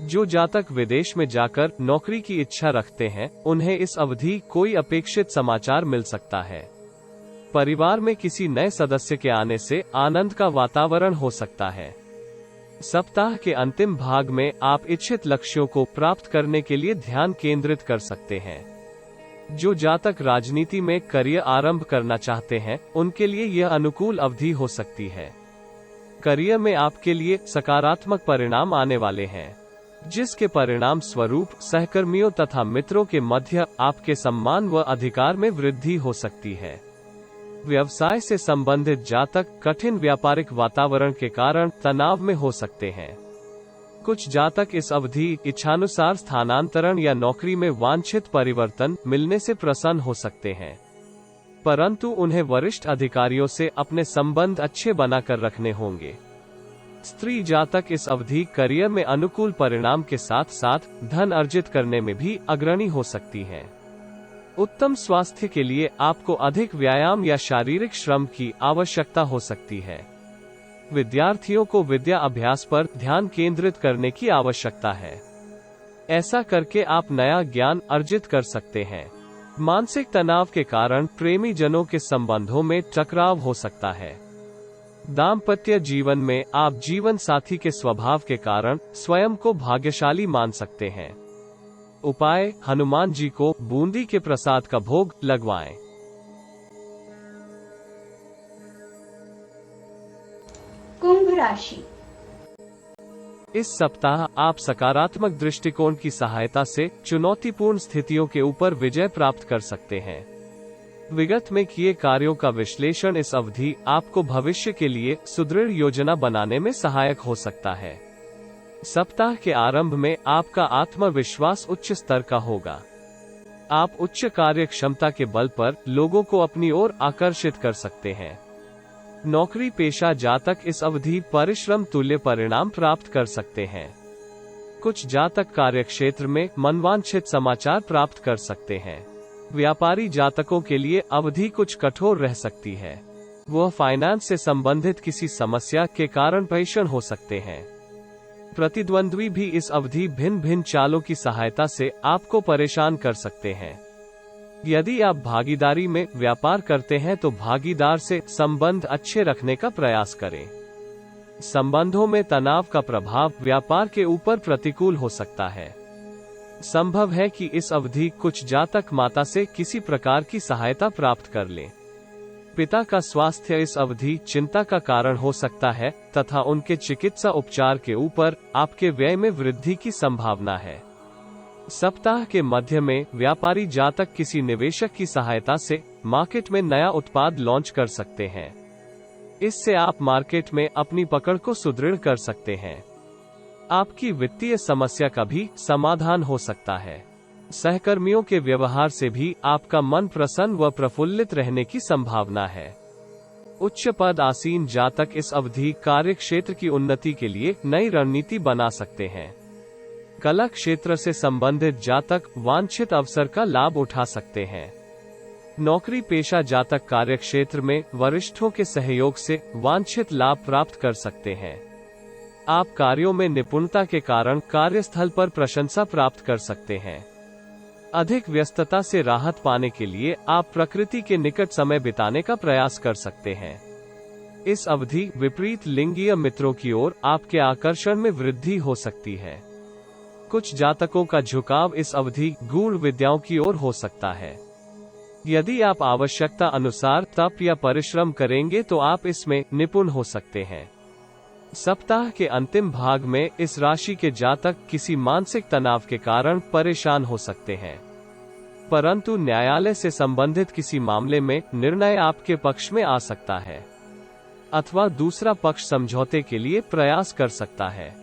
जो जातक विदेश में जाकर नौकरी की इच्छा रखते हैं, उन्हें इस अवधि कोई अपेक्षित समाचार मिल सकता है। परिवार में किसी नए सदस्य के आने से आनंद का वातावरण हो सकता है। सप्ताह के अंतिम भाग में आप इच्छित लक्ष्यों को प्राप्त करने के लिए ध्यान केंद्रित कर सकते हैं। जो जातक राजनीति में करियर आरंभ करना चाहते हैं, उनके लिए यह अनुकूल अवधि हो सकती है। करियर में आपके लिए सकारात्मक परिणाम आने वाले हैं, जिसके परिणाम स्वरूप सहकर्मियों तथा मित्रों के मध्य आपके सम्मान व अधिकार में वृद्धि हो सकती है। व्यवसाय से संबंधित जातक कठिन व्यापारिक वातावरण के कारण तनाव में हो सकते हैं। कुछ जातक इस अवधि इच्छानुसार स्थानांतरण या नौकरी में वांछित परिवर्तन मिलने से प्रसन्न हो सकते हैं, परंतु उन्हें वरिष्ठ अधिकारियों से अपने संबंध अच्छे बनाकर रखने होंगे। स्त्री जातक इस अवधि करियर में अनुकूल परिणाम के साथ साथ धन अर्जित करने में भी अग्रणी हो सकती हैं। उत्तम स्वास्थ्य के लिए आपको अधिक व्यायाम या शारीरिक श्रम की आवश्यकता हो सकती है। विद्यार्थियों को विद्या अभ्यास पर ध्यान केंद्रित करने की आवश्यकता है। ऐसा करके आप नया ज्ञान अर्जित कर सकते हैं। मानसिक तनाव के कारण प्रेमी जनों के संबंधों में टकराव हो सकता है। दाम्पत्य जीवन में आप जीवन साथी के स्वभाव के कारण स्वयं को भाग्यशाली मान सकते हैं। उपाय: हनुमान जी को बूंदी के प्रसाद का भोग लगवाएं। कुंभ राशि। इस सप्ताह आप सकारात्मक दृष्टिकोण की सहायता से चुनौतीपूर्ण स्थितियों के ऊपर विजय प्राप्त कर सकते हैं। विगत में किए कार्यों का विश्लेषण इस अवधि आपको भविष्य के लिए सुदृढ़ योजना बनाने में सहायक हो सकता है। सप्ताह के आरंभ में आपका आत्मविश्वास उच्च स्तर का होगा। आप उच्च कार्य क्षमता के बल पर लोगों को अपनी ओर आकर्षित कर सकते हैं। नौकरी पेशा जातक इस अवधि परिश्रम तुल्य परिणाम प्राप्त कर सकते हैं। कुछ जातक कार्यक्षेत्र में मनवांछित समाचार प्राप्त कर सकते हैं। व्यापारी जातकों के लिए अवधि कुछ कठोर रह सकती है। वह फाइनेंस से संबंधित किसी समस्या के कारण परेशान हो सकते हैं। प्रतिद्वंद्वी भी इस अवधि भिन्न भिन्न चालों की सहायता से आपको परेशान कर सकते हैं। यदि आप भागीदारी में व्यापार करते हैं तो भागीदार से संबंध अच्छे रखने का प्रयास करें। संबंधों में तनाव का प्रभाव व्यापार के ऊपर प्रतिकूल हो सकता है। संभव है कि इस अवधि कुछ जातक माता से किसी प्रकार की सहायता प्राप्त कर लें। पिता का स्वास्थ्य इस अवधि चिंता का कारण हो सकता है तथा उनके चिकित्सा उपचार के ऊपर आपके व्यय में वृद्धि की संभावना है। सप्ताह के मध्य में व्यापारी जातक किसी निवेशक की सहायता से मार्केट में नया उत्पाद लॉन्च कर सकते हैं। इससे आप मार्केट में अपनी पकड़ को सुदृढ़ कर सकते हैं। आपकी वित्तीय समस्या का भी समाधान हो सकता है। सहकर्मियों के व्यवहार से भी आपका मन प्रसन्न व प्रफुल्लित रहने की संभावना है। उच्च पद आसीन जातक इस अवधि कार्य क्षेत्र की उन्नति के लिए नई रणनीति बना सकते हैं। कला क्षेत्र से संबंधित जातक वांछित अवसर का लाभ उठा सकते हैं। नौकरी पेशा जातक कार्य क्षेत्र में वरिष्ठों के सहयोग से वांछित लाभ प्राप्त कर सकते हैं। आप कार्यों में निपुणता के कारण कार्यस्थल पर प्रशंसा प्राप्त कर सकते हैं। अधिक व्यस्तता से राहत पाने के लिए आप प्रकृति के निकट समय बिताने का प्रयास कर सकते हैं। इस अवधि विपरीत लिंगीय मित्रों की ओर आपके आकर्षण में वृद्धि हो सकती है। कुछ जातकों का झुकाव इस अवधि गूढ़ विद्याओं की ओर हो सकता है। यदि आप आवश्यकता अनुसार तप या परिश्रम करेंगे तो आप इसमें निपुण हो सकते हैं। सप्ताह के अंतिम भाग में इस राशि के जातक किसी मानसिक तनाव के कारण परेशान हो सकते हैं, परंतु न्यायालय से संबंधित किसी मामले में निर्णय आपके पक्ष में आ सकता है अथवा दूसरा पक्ष समझौते के लिए प्रयास कर सकता है।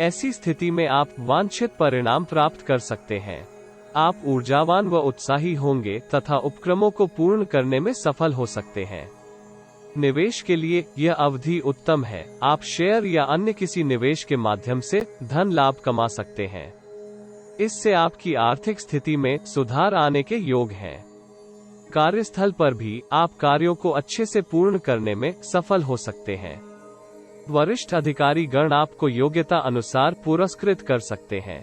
ऐसी स्थिति में आप वांछित परिणाम प्राप्त कर सकते हैं। आप ऊर्जावान व उत्साही होंगे तथा उपक्रमों को पूर्ण करने में सफल हो सकते हैं। निवेश के लिए यह अवधि उत्तम है। आप शेयर या अन्य किसी निवेश के माध्यम से धन लाभ कमा सकते हैं। इससे आपकी आर्थिक स्थिति में सुधार आने के योग हैं। कार्यस्थल पर भी आप कार्यों को अच्छे से पूर्ण करने में सफल हो सकते हैं। वरिष्ठ अधिकारी गण आपको योग्यता अनुसार पुरस्कृत कर सकते हैं।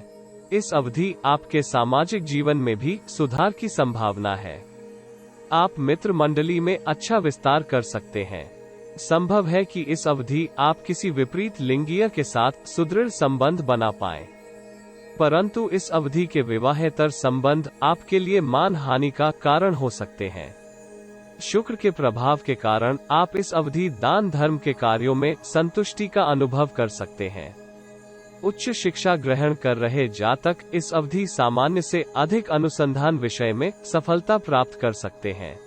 इस अवधि आपके सामाजिक जीवन में भी सुधार की संभावना है। आप मित्र मंडली में अच्छा विस्तार कर सकते हैं। संभव है कि इस अवधि आप किसी विपरीत लिंगीय के साथ सुदृढ़ संबंध बना पाएं। परंतु इस अवधि के विवाहेतर संबंध आपके लिए मान हानि का कारण हो सकते हैं। शुक्र के प्रभाव के कारण आप इस अवधि दान धर्म के कार्यों में संतुष्टि का अनुभव कर सकते हैं। उच्च शिक्षा ग्रहण कर रहे जातक इस अवधि सामान्य से अधिक अनुसंधान विषय में सफलता प्राप्त कर सकते हैं।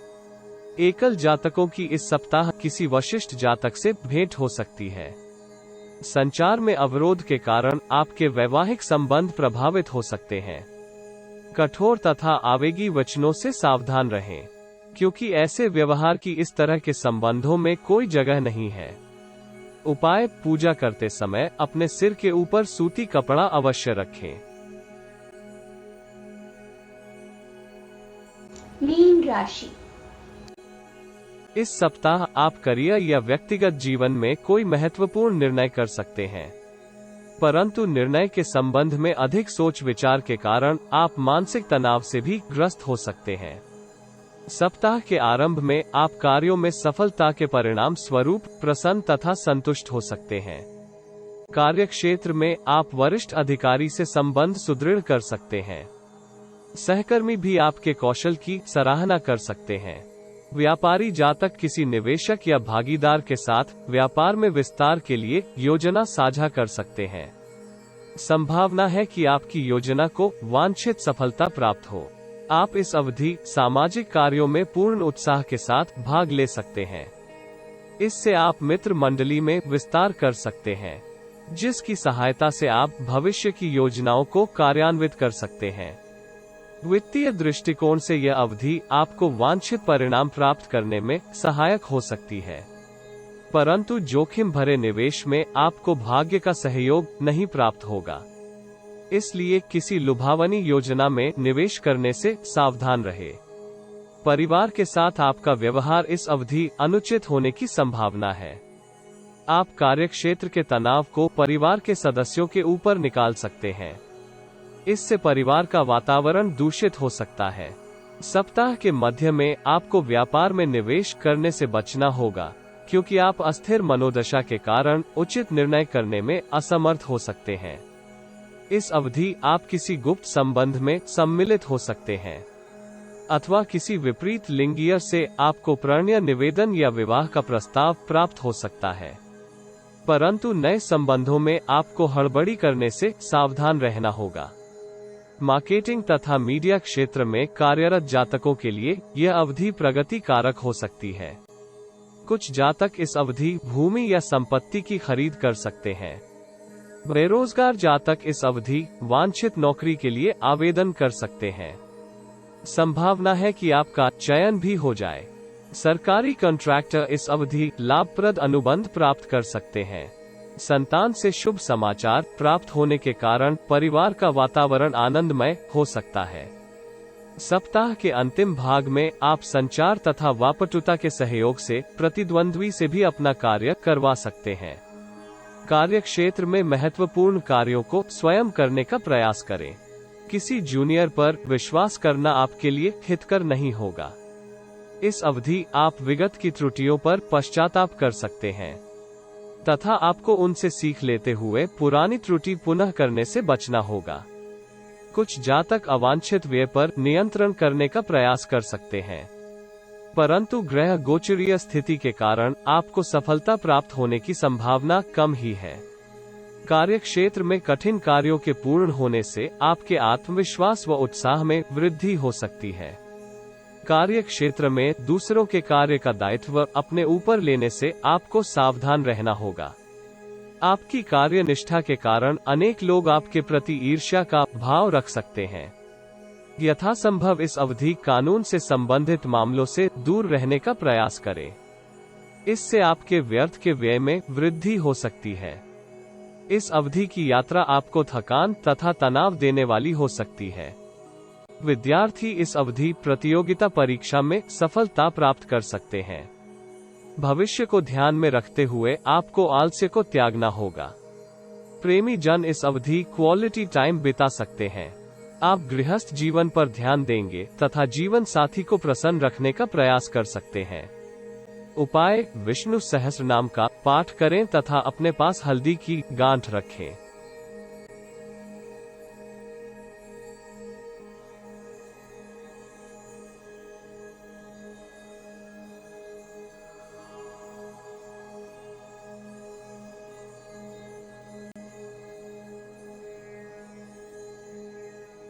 एकल जातकों की इस सप्ताह किसी वशिष्ठ जातक से भेंट हो सकती है। संचार में अवरोध के कारण आपके वैवाहिक संबंध प्रभावित हो सकते हैं। कठोर तथा आवेगी वचनों से सावधान रहें, क्योंकि ऐसे व्यवहार की इस तरह के संबंधों में कोई जगह नहीं है। उपाय: पूजा करते समय अपने सिर के ऊपर सूती कपड़ा अवश्य रखें। मीन राशि। इस सप्ताह आप करियर या व्यक्तिगत जीवन में कोई महत्वपूर्ण निर्णय कर सकते हैं, परंतु निर्णय के संबंध में अधिक सोच विचार के कारण आप मानसिक तनाव से भी ग्रस्त हो सकते हैं। सप्ताह के आरंभ में आप कार्यों में सफलता के परिणाम स्वरूप प्रसन्न तथा संतुष्ट हो सकते हैं। कार्यक्षेत्र में आप वरिष्ठ अधिकारी से संबंध सुदृढ़ कर सकते हैं। सहकर्मी भी आपके कौशल की सराहना कर सकते हैं। व्यापारी जातक किसी निवेशक या भागीदार के साथ व्यापार में विस्तार के लिए योजना साझा कर सकते हैं। संभावना है कि आपकी योजना को वांछित सफलता प्राप्त हो। आप इस अवधि सामाजिक कार्यों में पूर्ण उत्साह के साथ भाग ले सकते हैं। इससे आप मित्र मंडली में विस्तार कर सकते हैं, जिसकी सहायता से आप भविष्य की योजनाओं को कार्यान्वित कर सकते हैं। वित्तीय दृष्टिकोण से यह अवधि आपको वांछित परिणाम प्राप्त करने में सहायक हो सकती है, परंतु जोखिम भरे निवेश में आपको भाग्य का सहयोग नहीं प्राप्त होगा। इसलिए किसी लुभावनी योजना में निवेश करने से सावधान रहे। परिवार के साथ आपका व्यवहार इस अवधि अनुचित होने की संभावना है। आप कार्यक्षेत्र के तनाव को परिवार के सदस्यों के ऊपर निकाल सकते हैं। इससे परिवार का वातावरण दूषित हो सकता है। सप्ताह के मध्य में आपको व्यापार में निवेश करने से बचना होगा, क्योंकि आप अस्थिर मनोदशा के कारण उचित निर्णय करने में असमर्थ हो सकते हैं। इस अवधि आप किसी गुप्त संबंध में सम्मिलित हो सकते हैं, अथवा किसी विपरीत लिंगीय से आपको प्रणय निवेदन या विवाह का प्रस्ताव प्राप्त हो सकता है। परंतु नए संबंधों में आपको हड़बड़ी करने से सावधान रहना होगा। मार्केटिंग तथा मीडिया क्षेत्र में कार्यरत जातकों के लिए यह अवधि प्रगति कारक हो सकती है। कुछ जातक इस अवधि भूमि या संपत्ति की खरीद कर सकते हैं। बेरोजगार जातक इस अवधि वांछित नौकरी के लिए आवेदन कर सकते हैं। संभावना है कि आपका चयन भी हो जाए। सरकारी कॉन्ट्रैक्टर इस अवधि लाभप्रद अनुबंध प्राप्त कर सकते हैं। संतान से शुभ समाचार प्राप्त होने के कारण परिवार का वातावरण आनंदमय हो सकता है। सप्ताह के अंतिम भाग में आप संचार तथा वापटुता के सहयोग से प्रतिद्वंद्वी से भी अपना कार्य करवा सकते हैं। कार्यक्षेत्र में महत्वपूर्ण कार्यों को स्वयं करने का प्रयास करें। किसी जूनियर पर विश्वास करना आपके लिए हितकर नहीं होगा। इस अवधि आप विगत की त्रुटियों पर पश्चाताप कर सकते हैं तथा आपको उनसे सीख लेते हुए पुरानी त्रुटि पुनः करने से बचना होगा। कुछ जातक अवांछित व्यय पर नियंत्रण करने का प्रयास कर सकते हैं, परंतु ग्रह गोचरीय स्थिति के कारण आपको सफलता प्राप्त होने की संभावना कम ही है। कार्यक्षेत्र में कठिन कार्यों के पूर्ण होने से आपके आत्मविश्वास व उत्साह में वृद्धि हो सकती है। कार्यक्षेत्र में दूसरों के कार्य का दायित्व अपने ऊपर लेने से आपको सावधान रहना होगा। आपकी कार्यनिष्ठा के कारण अनेक लोग आपके प्रति ईर्ष्या का भाव रख सकते हैं। यथासंभव इस अवधि कानून से संबंधित मामलों से दूर रहने का प्रयास करें। इससे आपके व्यर्थ के व्यय में वृद्धि हो सकती है। इस अवधि की यात्रा आपको थकान तथा तनाव देने वाली हो सकती है। विद्यार्थी इस अवधि प्रतियोगिता परीक्षा में सफलता प्राप्त कर सकते हैं। भविष्य को ध्यान में रखते हुए आपको आलस्य को त्यागना होगा। प्रेमी जन इस अवधि क्वालिटी टाइम बिता सकते हैं। आप गृहस्थ जीवन पर ध्यान देंगे तथा जीवन साथी को प्रसन्न रखने का प्रयास कर सकते हैं। उपाय: विष्णु सहस्त्रनाम का पाठ करें तथा अपने पास हल्दी की गांठ रखें।